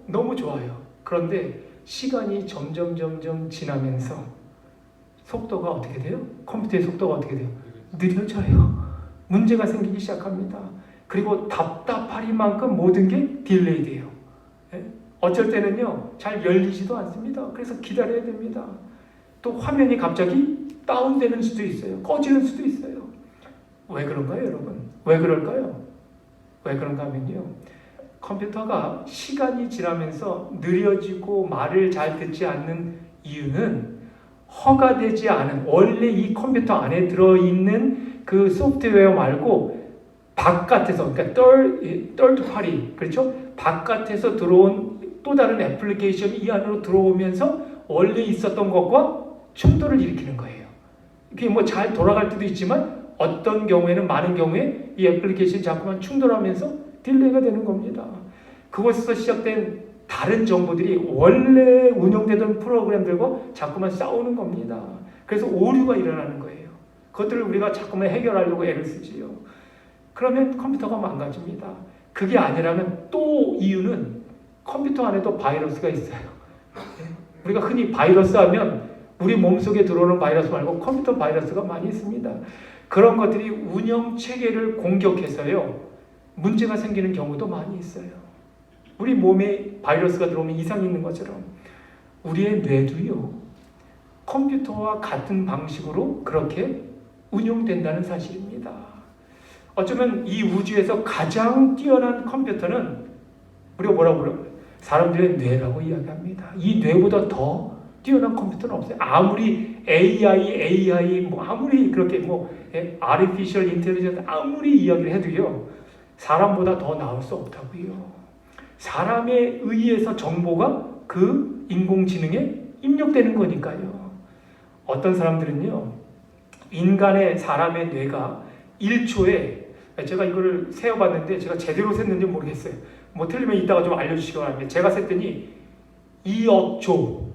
[SPEAKER 1] 너무 좋아요. 그런데 시간이 점점 지나면서 속도가 어떻게 돼요? 컴퓨터의 속도가 어떻게 돼요? 느려져요. 문제가 생기기 시작합니다. 그리고 답답하리만큼 모든 게 딜레이 돼요. 어쩔 때는요, 잘 열리지도 않습니다. 그래서 기다려야 됩니다. 또 화면이 갑자기 다운되는 수도 있어요. 꺼지는 수도 있어요. 왜 그런가요, 여러분? 왜 그럴까요? 왜 그런가 하면요, 컴퓨터가 시간이 지나면서 느려지고 말을 잘 듣지 않는 이유는 허가되지 않은, 원래 이 컴퓨터 안에 들어있는 그 소프트웨어 말고 바깥에서, 그러니까 third party, 그렇죠? 바깥에서 들어온 또 다른 애플리케이션이 이 안으로 들어오면서 원래 있었던 것과 충돌을 일으키는 거예요. 이게 잘 돌아갈 때도 있지만 어떤 경우에는, 많은 경우에 이 애플리케이션이 자꾸만 충돌하면서 딜레이가 되는 겁니다. 그곳에서 시작된 다른 정보들이 원래 운영되던 프로그램들과 자꾸만 싸우는 겁니다. 그래서 오류가 일어나는 거예요. 그것들을 우리가 자꾸만 해결하려고 애를 쓰지요. 그러면 컴퓨터가 망가집니다. 그게 아니라면 또 이유는 컴퓨터 안에도 바이러스가 있어요. 우리가 흔히 바이러스 하면 우리 몸속에 들어오는 바이러스 말고 컴퓨터 바이러스가 많이 있습니다. 그런 것들이 운영 체계를 공격해서요, 문제가 생기는 경우도 많이 있어요. 우리 몸에 바이러스가 들어오면 이상이 있는 것처럼 우리의 뇌도요, 컴퓨터와 같은 방식으로 그렇게 운용된다는 사실입니다. 어쩌면 이 우주에서 가장 뛰어난 컴퓨터는 우리가 뭐라고 그래요? 사람들의 뇌라고 이야기합니다. 이 뇌보다 더 뛰어난 컴퓨터는 없어요. 아무리 AI 뭐 아무리 그렇게 뭐 artificial intelligence 아무리 이야기를 해도요, 사람보다 더 나을 수 없다고요. 사람에 의해서 정보가 그 인공지능에 입력되는 거니까요. 어떤 사람들은요, 인간의 사람의 뇌가 1초에, 제가 이거를 세어봤는데 제가 제대로 셌는지 모르겠어요. 뭐 틀리면 이따가 좀 알려주시기 바랍니다. 제가 셌더니 2억 조,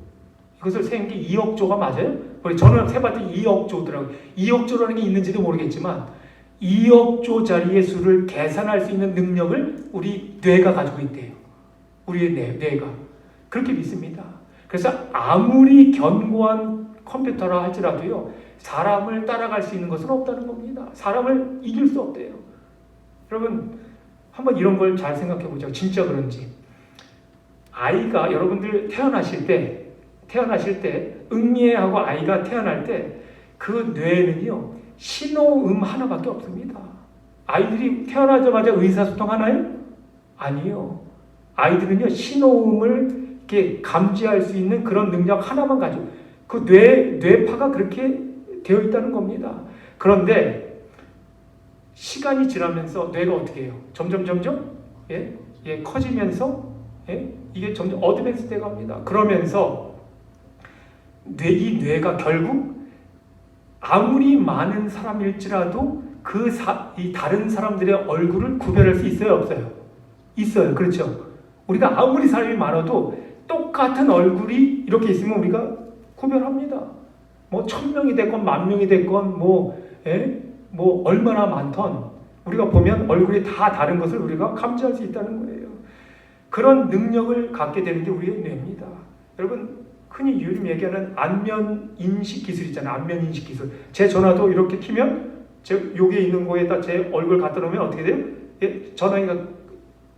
[SPEAKER 1] 이것을 세운 게 2억 조가 맞아요? 저는 세봤더니 2억 조더라고요. 2억 조라는 게 있는지도 모르겠지만 2억 조짜리의 수를 계산할 수 있는 능력을 우리 뇌가 가지고 있대요. 우리의 뇌가. 그렇게 믿습니다. 그래서 아무리 견고한 컴퓨터라 할지라도요, 사람을 따라갈 수 있는 것은 없다는 겁니다. 사람을 이길 수 없대요. 여러분, 한번 이런 걸 잘 생각해 보죠. 진짜 그런지. 아이가, 여러분들 태어나실 때 응애하고 아이가 태어날 때 그 뇌에는요, 신호음 하나밖에 없습니다. 아이들이 태어나자마자 의사소통 하나요? 아니요. 아이들은요, 신호음을 이렇게 감지할 수 있는 그런 능력 하나만 가지고, 그 뇌파가 그렇게 되어 있다는 겁니다. 그런데 시간이 지나면서 뇌가 어떻게 해요? 점점 커지면서 이게 점점 어드밴스 돼 갑니다. 그러면서 이 뇌가 결국 아무리 많은 사람일지라도 이 다른 사람들의 얼굴을 구별할 수 있어요, 없어요? 있어요. 그렇죠? 우리가 아무리 사람이 많아도 똑같은 얼굴이 이렇게 있으면 우리가 구별합니다. 뭐 1000명이 됐건 10,000명이 됐건 뭐 얼마나 많던 우리가 보면 얼굴이 다 다른 것을 우리가 감지할 수 있다는 거예요. 그런 능력을 갖게 되는 게 우리의 뇌입니다. 여러분, 흔히 요즘 얘기하는 안면 인식 기술 있잖아요. 안면 인식 기술. 제 전화도 이렇게 키면 여기에 있는 거에다 제 얼굴 갖다 놓으면 어떻게 돼요? 전화기가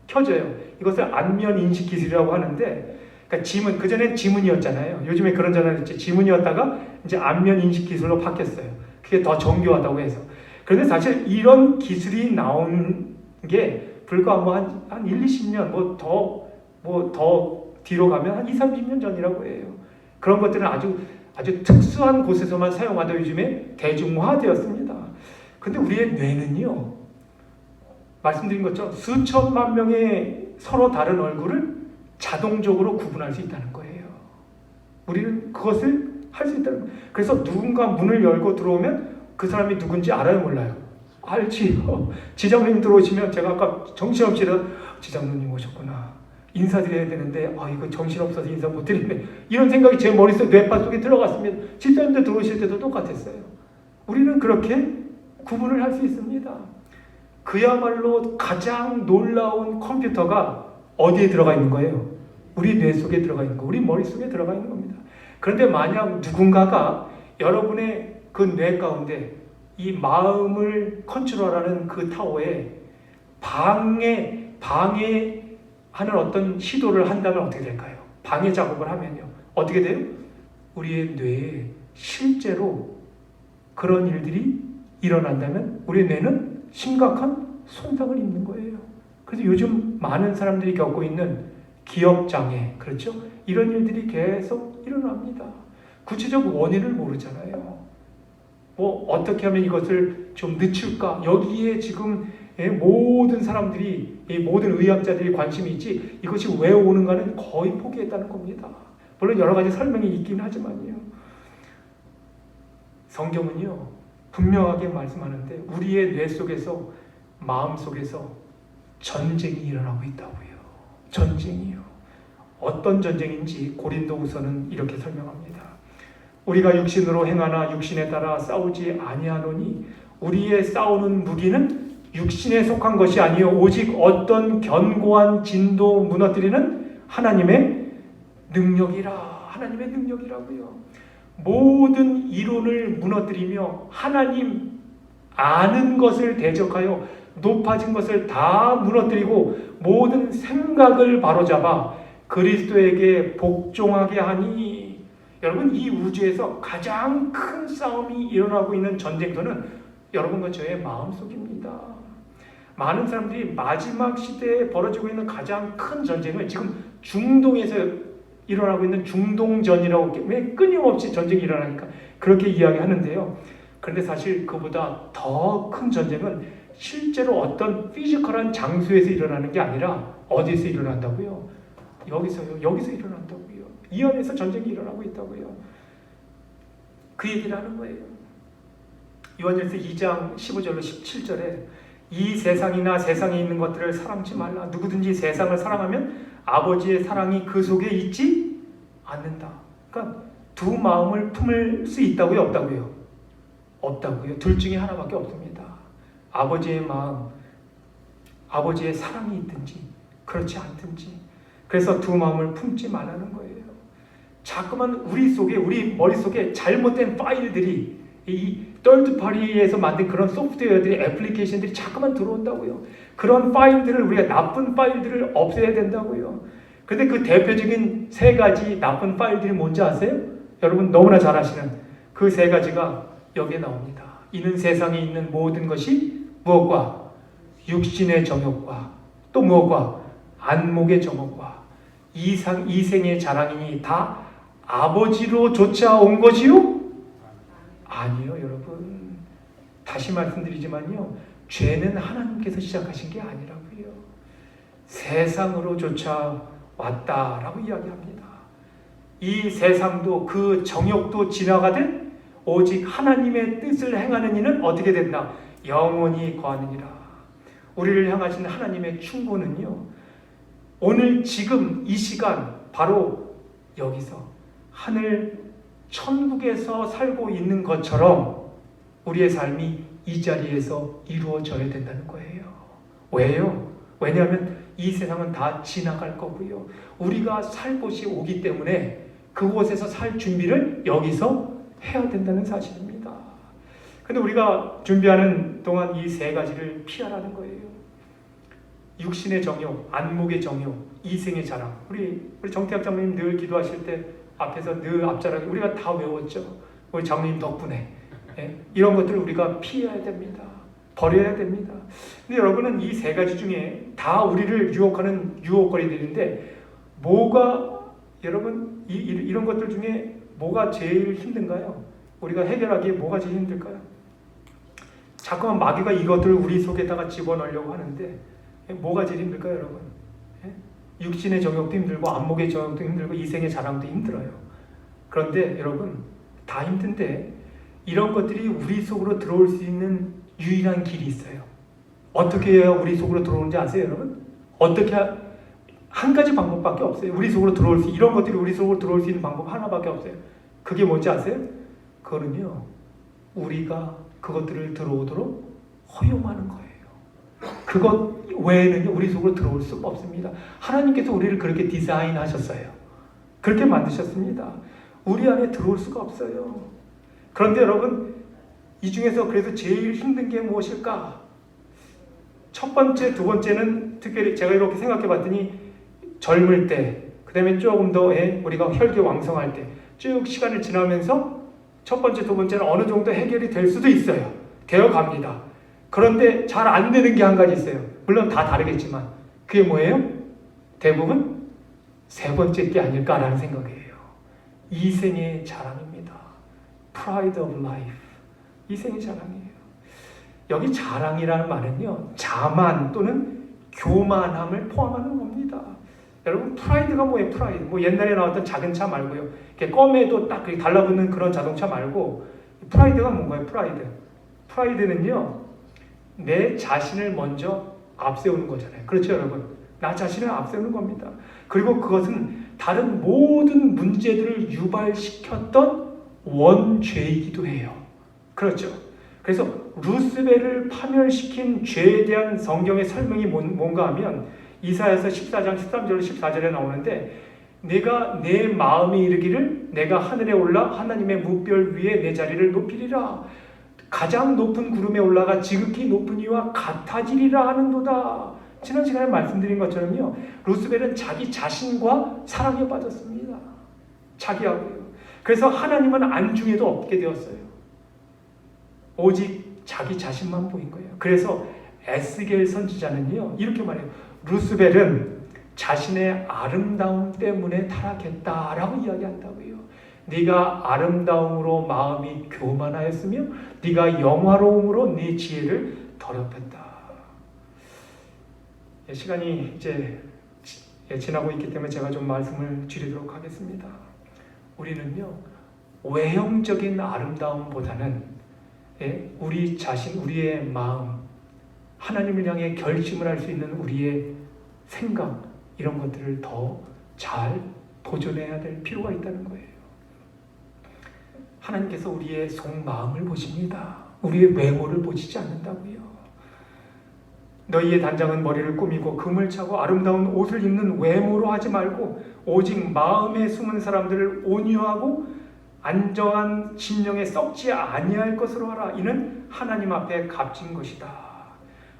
[SPEAKER 1] 켜져요. 이것을 안면 인식 기술이라고 하는데, 그러니까 지문, 그전엔 지문이었잖아요. 요즘에 그런 전화는 지문이었다가 이제 안면 인식 기술로 바뀌었어요. 그게 더 정교하다고 해서. 그런데 사실 이런 기술이 나온 게 불과 한 1, 20년 더 뒤로 가면 한 2, 30년 전이라고 해요. 그런 것들은 아주 특수한 곳에서만 사용하다 요즘에 대중화되었습니다. 근데 우리의 뇌는요, 말씀드린 것처럼 수천만 명의 서로 다른 얼굴을 자동적으로 구분할 수 있다는 거예요. 우리는 그것을 할 수 있다는 거예요. 그래서 누군가 문을 열고 들어오면 그 사람이 누군지 알아요, 몰라요? 알지요. 지장님 들어오시면 제가 아까 정신없이 지장님 오셨구나. 인사드려야 되는데 이거 정신없어서 인사 못 드리네. 이런 생각이 제 머릿속 뇌파 속에 들어갔습니다. 집사님들 들어오실 때도 똑같았어요. 우리는 그렇게 구분을 할 수 있습니다. 그야말로 가장 놀라운 컴퓨터가 어디에 들어가 있는 거예요? 우리 뇌 속에 들어가 있는 거, 우리 머릿속에 들어가 있는 겁니다. 그런데 만약 누군가가 여러분의 그 뇌 가운데 이 마음을 컨트롤하는 그 타워에 방해하는 어떤 시도를 한다면 어떻게 될까요? 방해 작업을 하면요. 어떻게 돼요? 우리의 뇌에 실제로 그런 일들이 일어난다면 우리의 뇌는 심각한 손상을 입는 거예요. 그래서 요즘 많은 사람들이 겪고 있는 기억장애, 그렇죠? 이런 일들이 계속 일어납니다. 구체적 원인을 모르잖아요. 어떻게 하면 이것을 좀 늦출까? 여기에 지금 모든 사람들이, 모든 의학자들이 관심이 있지, 이것이 왜 오는가는 거의 포기했다는 겁니다. 물론 여러 가지 설명이 있긴 하지만요. 성경은요, 분명하게 말씀하는데, 우리의 뇌 속에서, 마음 속에서 전쟁이 일어나고 있다고요. 전쟁이요. 어떤 전쟁인지 고린도후서는 이렇게 설명합니다. 우리가 육신으로 행하나 육신에 따라 싸우지 아니하노니 우리의 싸우는 무기는 육신에 속한 것이 아니요 오직 어떤 견고한 진도 무너뜨리는 하나님의 능력이라. 하나님의 능력이라고요. 모든 이론을 무너뜨리며 하나님 아는 것을 대적하여 높아진 것을 다 무너뜨리고 모든 생각을 바로잡아 그리스도에게 복종하게 하니. 여러분, 이 우주에서 가장 큰 싸움이 일어나고 있는 전쟁터는 여러분과 저의 마음속입니다. 많은 사람들이 마지막 시대에 벌어지고 있는 가장 큰 전쟁을 지금 중동에서 일어나고 있는 중동전이라고, 왜 끊임없이 전쟁이 일어나니까 그렇게 이야기하는데요. 그런데 사실 그보다 더 큰 전쟁은 실제로 어떤 피지컬한 장소에서 일어나는 게 아니라 어디서 일어난다고요? 여기서요. 여기서 일어난다고요. 이 안에서 전쟁이 일어나고 있다고요. 그 얘기를 하는 거예요. 요한일서 2장 15절로 17절에 이 세상이나 세상에 있는 것들을 사랑치 말라. 누구든지 세상을 사랑하면 아버지의 사랑이 그 속에 있지 않는다. 그러니까 두 마음을 품을 수 있다고요? 없다고요? 없다고요. 둘 중에 하나밖에 없습니다. 아버지의 마음, 아버지의 사랑이 있든지 그렇지 않든지. 그래서 두 마음을 품지 말라는 거예요. 자꾸만 우리 머릿속에 잘못된 파일들이, 이 덜드파리에서 만든 그런 소프트웨어들이, 애플리케이션들이 자꾸만 들어온다고요. 그런 파일들을, 우리가 나쁜 파일들을 없애야 된다고요. 근데 그 대표적인 세 가지 나쁜 파일들이 뭔지 아세요? 여러분 너무나 잘 아시는 그 세 가지가 여기에 나옵니다. 이는 세상에 있는 모든 것이 무엇과? 육신의 정욕과, 또 무엇과? 안목의 정욕과 이생의 자랑이니 다 아버지로 쫓아온 것이요? 아니요, 여러분. 다시 말씀드리지만요, 죄는 하나님께서 시작하신 게 아니라고요. 세상으로 쫓아왔다라고 이야기합니다. 이 세상도 그 정욕도 지나가되 오직 하나님의 뜻을 행하는 이는 어떻게 된다? 영원히 거하느니라. 우리를 향하신 하나님의 충고는요, 오늘 지금 이 시간 바로 여기서 하늘 천국에서 살고 있는 것처럼 우리의 삶이 이 자리에서 이루어져야 된다는 거예요. 왜요? 왜냐하면 이 세상은 다 지나갈 거고요. 우리가 살 곳이 오기 때문에 그곳에서 살 준비를 여기서 해야 된다는 사실입니다. 근데 우리가 준비하는 동안 이 세 가지를 피하라는 거예요. 육신의 정욕, 안목의 정욕, 이생의 자랑. 우리 정태학 장로님 늘 기도하실 때 앞에서 늘 앞자락에 우리가 다 외웠죠. 우리 장로님 덕분에. 예? 이런 것들을 우리가 피해야 됩니다. 버려야 됩니다. 근데 여러분은 이 세 가지 중에 다 우리를 유혹하는 유혹거리들인데, 뭐가, 여러분, 이런 것들 중에 뭐가 제일 힘든가요? 우리가 해결하기에 뭐가 제일 힘들까요? 자꾸만 마귀가 이것들을 우리 속에다가 집어넣으려고 하는데, 뭐가 제일 힘들까요, 여러분? 예? 육신의 정욕도 힘들고, 안목의 정욕도 힘들고, 이생의 자랑도 힘들어요. 그런데 여러분, 다 힘든데 이런 것들이 우리 속으로 들어올 수 있는 유일한 길이 있어요. 어떻게 해야 우리 속으로 들어오는지 아세요, 여러분? 어떻게 한 가지 방법밖에 없어요. 우리 속으로 들어올 수, 이런 것들이 우리 속으로 들어올 수 있는 방법 하나밖에 없어요. 그게 뭔지 아세요? 그거는요, 우리가 그것들을 들어오도록 허용하는 거예요. 그것 외에는 우리 속으로 들어올 수가 없습니다. 하나님께서 우리를 그렇게 디자인하셨어요. 그렇게 만드셨습니다. 우리 안에 들어올 수가 없어요. 그런데 여러분, 이 중에서 그래도 제일 힘든 게 무엇일까? 첫 번째, 두 번째는 특별히 제가 이렇게 생각해 봤더니 젊을 때, 그 다음에 조금 더 우리가 혈기왕성할 때, 쭉 시간을 지나면서 첫 번째, 두 번째는 어느 정도 해결이 될 수도 있어요. 되어 갑니다. 그런데 잘 안 되는 게 한 가지 있어요. 물론 다 다르겠지만 그게 뭐예요? 대부분 세 번째 게 아닐까라는 생각이에요. 이생의 자랑입니다. Pride of life. 이생의 자랑이에요. 여기 자랑이라는 말은요, 자만 또는 교만함을 포함하는 겁니다. 여러분, 프라이드가 뭐예요? 프라이드. 뭐 옛날에 나왔던 작은 차 말고요. 이렇게 껌에도 딱 달라붙는 그런 자동차 말고, 프라이드가 뭔가요? 프라이드. 프라이드는요, 내 자신을 먼저 앞세우는 거잖아요. 그렇죠, 여러분? 나 자신을 앞세우는 겁니다. 그리고 그것은 다른 모든 문제들을 유발시켰던 원죄이기도 해요. 그렇죠? 그래서 루스벨을 파멸시킨 죄에 대한 성경의 설명이 뭔가 하면 이사야서 14장 13절로 14절에 나오는데, 내가 내 마음이 이르기를 내가 하늘에 올라 하나님의 무별 위에 내 자리를 높이리라. 가장 높은 구름에 올라가 지극히 높은 이와 같아지리라 하는도다. 지난 시간에 말씀드린 것처럼요, 루스벨은 자기 자신과 사랑에 빠졌습니다. 자기하고요. 그래서 하나님은 안중에도 없게 되었어요. 오직 자기 자신만 보인 거예요. 그래서 에스겔 선지자는요 이렇게 말해요. 루스벨은 자신의 아름다움 때문에 타락했다라고 이야기한다고요. 네가 아름다움으로 마음이 교만하였으며 네가 영화로움으로 네 지혜를 더럽혔다. 시간이 이제 지나고 있기 때문에 제가 좀 말씀을 줄이도록 하겠습니다. 우리는요 외형적인 아름다움보다는 우리 자신, 우리의 마음, 하나님을 향해 결심을 할 수 있는 우리의 생각, 이런 것들을 더 잘 보존해야 될 필요가 있다는 거예요. 하나님께서 우리의 속마음을 보십니다. 우리의 외모를 보시지 않는다고요. 너희의 단장은 머리를 꾸미고 금을 차고 아름다운 옷을 입는 외모로 하지 말고 오직 마음에 숨은 사람들을 온유하고 안정한 심령에 썩지 아니할 것으로 하라. 이는 하나님 앞에 값진 것이다.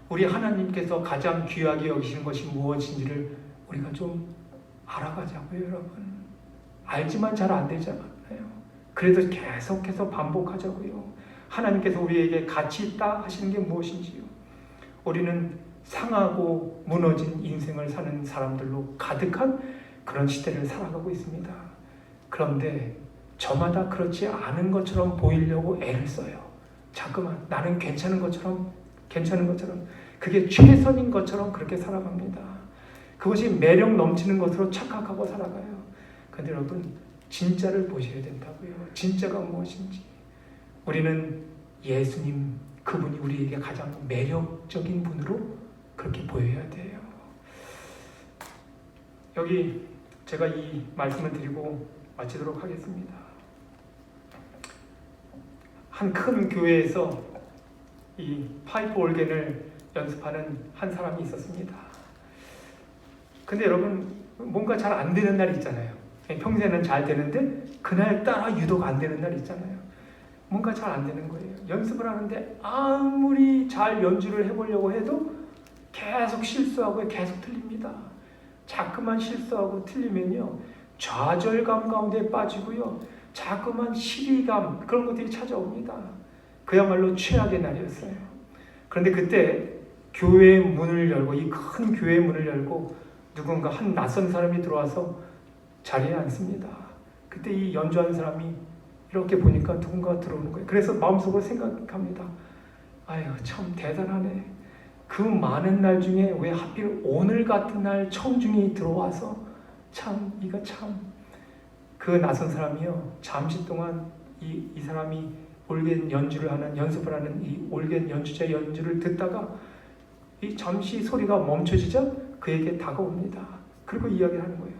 [SPEAKER 1] 우리 하나님께서 가장 귀하게 여기시는 것이 무엇인지를 우리가 좀 알아가자고요, 여러분. 알지만 잘 안 되잖아요. 그래도 계속해서 반복하자고요. 하나님께서 우리에게 가치 있다 하시는 게 무엇인지요. 우리는 상하고 무너진 인생을 사는 사람들로 가득한 그런 시대를 살아가고 있습니다. 그런데 저마다 그렇지 않은 것처럼 보이려고 애를 써요. 자꾸만 나는 괜찮은 것처럼 그게 최선인 것처럼 그렇게 살아갑니다. 그것이 매력 넘치는 것으로 착각하고 살아가요. 그런데 여러분 진짜를 보셔야 된다고요. 진짜가 무엇인지. 우리는 예수님, 그분이 우리에게 가장 매력적인 분으로 그렇게 보여야 돼요. 여기 제가 이 말씀을 드리고 마치도록 하겠습니다. 한 큰 교회에서 이 파이프 올겐을 연습하는 한 사람이 있었습니다. 근데 여러분 뭔가 잘 안 되는 날 있잖아요. 평소에는 잘 되는데 그날따라 유독 안 되는 날 있잖아요. 뭔가 잘 안 되는 거예요. 연습을 하는데 아무리 잘 연주를 해보려고 해도 계속 실수하고 계속 틀립니다. 자꾸만 실수하고 틀리면요 좌절감 가운데 빠지고요 자꾸만 시기감, 그런 것들이 찾아옵니다. 그야말로 최악의 날이었어요. 그런데 그때 교회의 문을 열고, 이 큰 교회의 문을 열고 누군가 한 낯선 사람이 들어와서 자리에 앉습니다. 그때 이 연주하는 사람이 이렇게 보니까 누군가 들어오는 거예요. 그래서 마음속으로 생각합니다. 아유, 참 대단하네. 그 많은 날 중에 왜 하필 오늘 같은 날 청중이 들어와서 참 이가 참. 그 낯선 사람이요 잠시 동안 이 사람이 올겐 연주를 하는, 연습을 하는 이 올겐 연주자 연주를 듣다가 이 잠시 소리가 멈춰지자 그에게 다가옵니다. 그리고 이야기를 하는 거예요.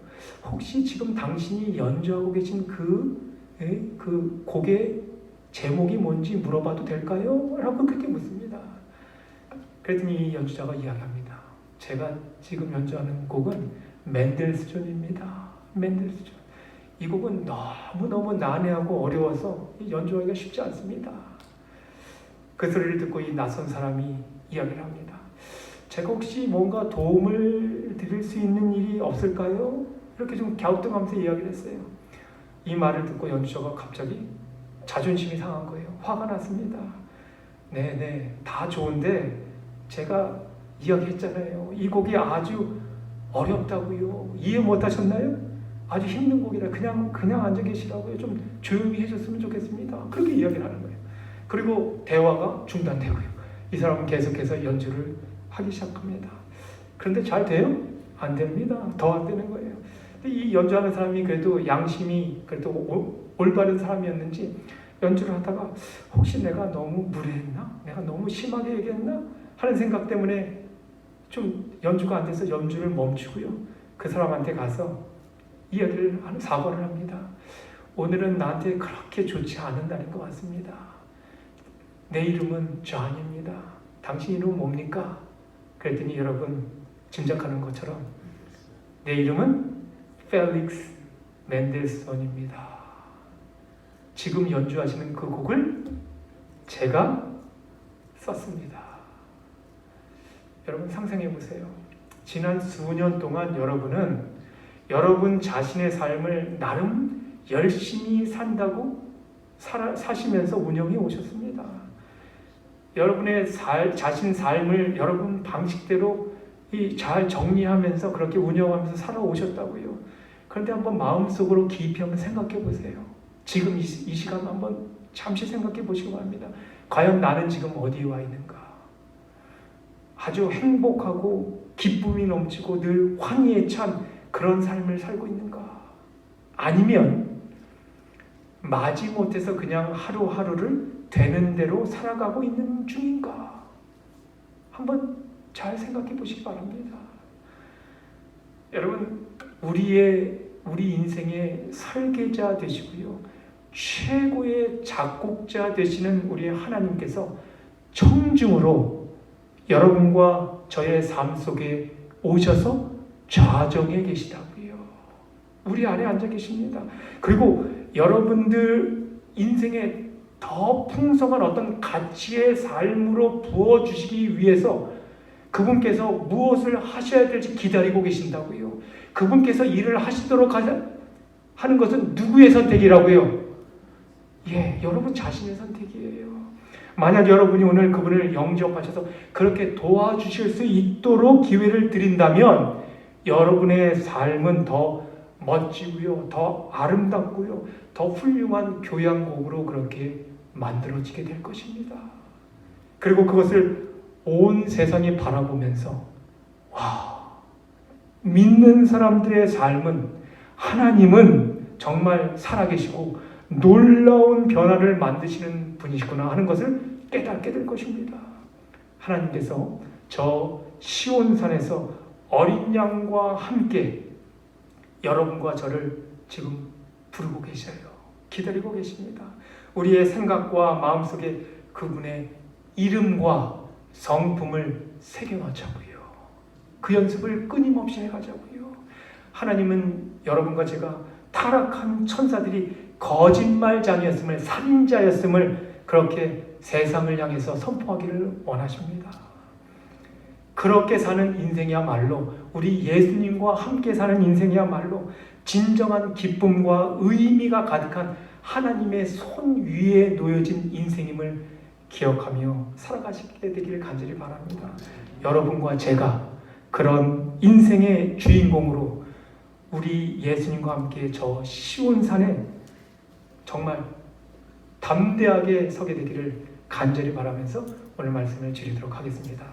[SPEAKER 1] 혹시 지금 당신이 연주하고 계신 그 곡의 제목이 뭔지 물어봐도 될까요? 라고 그렇게 묻습니다. 그랬더니 이 연주자가 이야기합니다. 제가 지금 연주하는 곡은 맨델스존입니다. 맨델스존. 이 곡은 너무너무 난해하고 어려워서 연주하기가 쉽지 않습니다. 그 소리를 듣고 이 낯선 사람이 이야기를 합니다. 제가 혹시 뭔가 도움을 드릴 수 있는 일이 없을까요? 이렇게 좀 갸우뚱하면서 이야기를 했어요. 이 말을 듣고 연주자가 갑자기 자존심이 상한 거예요. 화가 났습니다. 네네, 다 좋은데 제가 이야기했잖아요. 이 곡이 아주 어렵다고요. 이해 못하셨나요? 아주 힘든 곡이라 그냥 앉아 계시라고요. 좀 조용히 해줬으면 좋겠습니다. 그렇게 이야기를 하는 거예요. 그리고 대화가 중단되고요. 이 사람은 계속해서 연주를 하기 시작합니다. 그런데 잘 돼요? 안 됩니다. 더 안 되는 거예요. 근데 이 연주하는 사람이 그래도 양심이 그래도 올바른 사람이었는지 연주를 하다가 혹시 내가 너무 무례했나? 내가 너무 심하게 얘기했나? 하는 생각 때문에 좀 연주가 안 돼서 연주를 멈추고요. 그 사람한테 가서 이야기를 하는, 사과를 합니다. 오늘은 나한테 그렇게 좋지 않은 날인 것 같습니다. 내 이름은 존입니다. 당신 이름은 뭡니까? 그랬더니 여러분 짐작하는 것처럼 내 이름은 펠릭스 맨델스존입니다. 지금 연주하시는 그 곡을 제가 썼습니다. 여러분 상상해 보세요. 지난 수년 동안 여러분은 여러분 자신의 삶을 나름 열심히 산다고 사시면서 운영해 오셨습니다. 여러분의 자신 삶을 여러분 방식대로 잘 정리하면서 그렇게 운영하면서 살아오셨다고요. 그런데 한번 마음속으로 깊이 한번 생각해 보세요. 지금 이 시간 한번 잠시 생각해 보시기 바랍니다. 과연 나는 지금 어디에 와 있는가? 아주 행복하고 기쁨이 넘치고 늘 환희에 찬 그런 삶을 살고 있는가? 아니면 마지못해서 그냥 하루하루를 되는 대로 살아가고 있는 중인가? 한번 잘 생각해 보시기 바랍니다. 여러분, 우리 인생의 설계자 되시고요, 최고의 작곡자 되시는 우리 하나님께서 청중으로 여러분과 저의 삶 속에 오셔서 좌정해 계시다고요. 우리 안에 앉아 계십니다. 그리고 여러분들 인생에 더 풍성한 어떤 가치의 삶으로 부어주시기 위해서 그분께서 무엇을 하셔야 될지 기다리고 계신다고요. 그분께서 일을 하시도록 하는 것은 누구의 선택이라고요? 예, 여러분 자신의 선택이에요. 만약 여러분이 오늘 그분을 영접하셔서 그렇게 도와주실 수 있도록 기회를 드린다면 여러분의 삶은 더 멋지고요, 더 아름답고요, 더 훌륭한 교양곡으로 그렇게 만들어지게 될 것입니다. 그리고 그것을 온 세상이 바라보면서 와, 믿는 사람들의 삶은 하나님은 정말 살아계시고 놀라운 변화를 만드시는 분이시구나 하는 것을 깨닫게 될 것입니다. 하나님께서 저 시온산에서 어린 양과 함께 여러분과 저를 지금 부르고 계셔요. 기다리고 계십니다. 우리의 생각과 마음속에 그분의 이름과 성품을 새겨넣자고요. 그 연습을 끊임없이 해가자고요. 하나님은 여러분과 제가 타락한 천사들이 거짓말장이었음을, 살인자였음을 그렇게 세상을 향해서 선포하기를 원하십니다. 그렇게 사는 인생이야말로, 우리 예수님과 함께 사는 인생이야말로 진정한 기쁨과 의미가 가득한 하나님의 손 위에 놓여진 인생임을 기억하며 살아가시게 되기를 간절히 바랍니다. 여러분과 제가 그런 인생의 주인공으로 우리 예수님과 함께 저 시온산에 정말 담대하게 서게 되기를 간절히 바라면서 오늘 말씀을 드리도록 하겠습니다.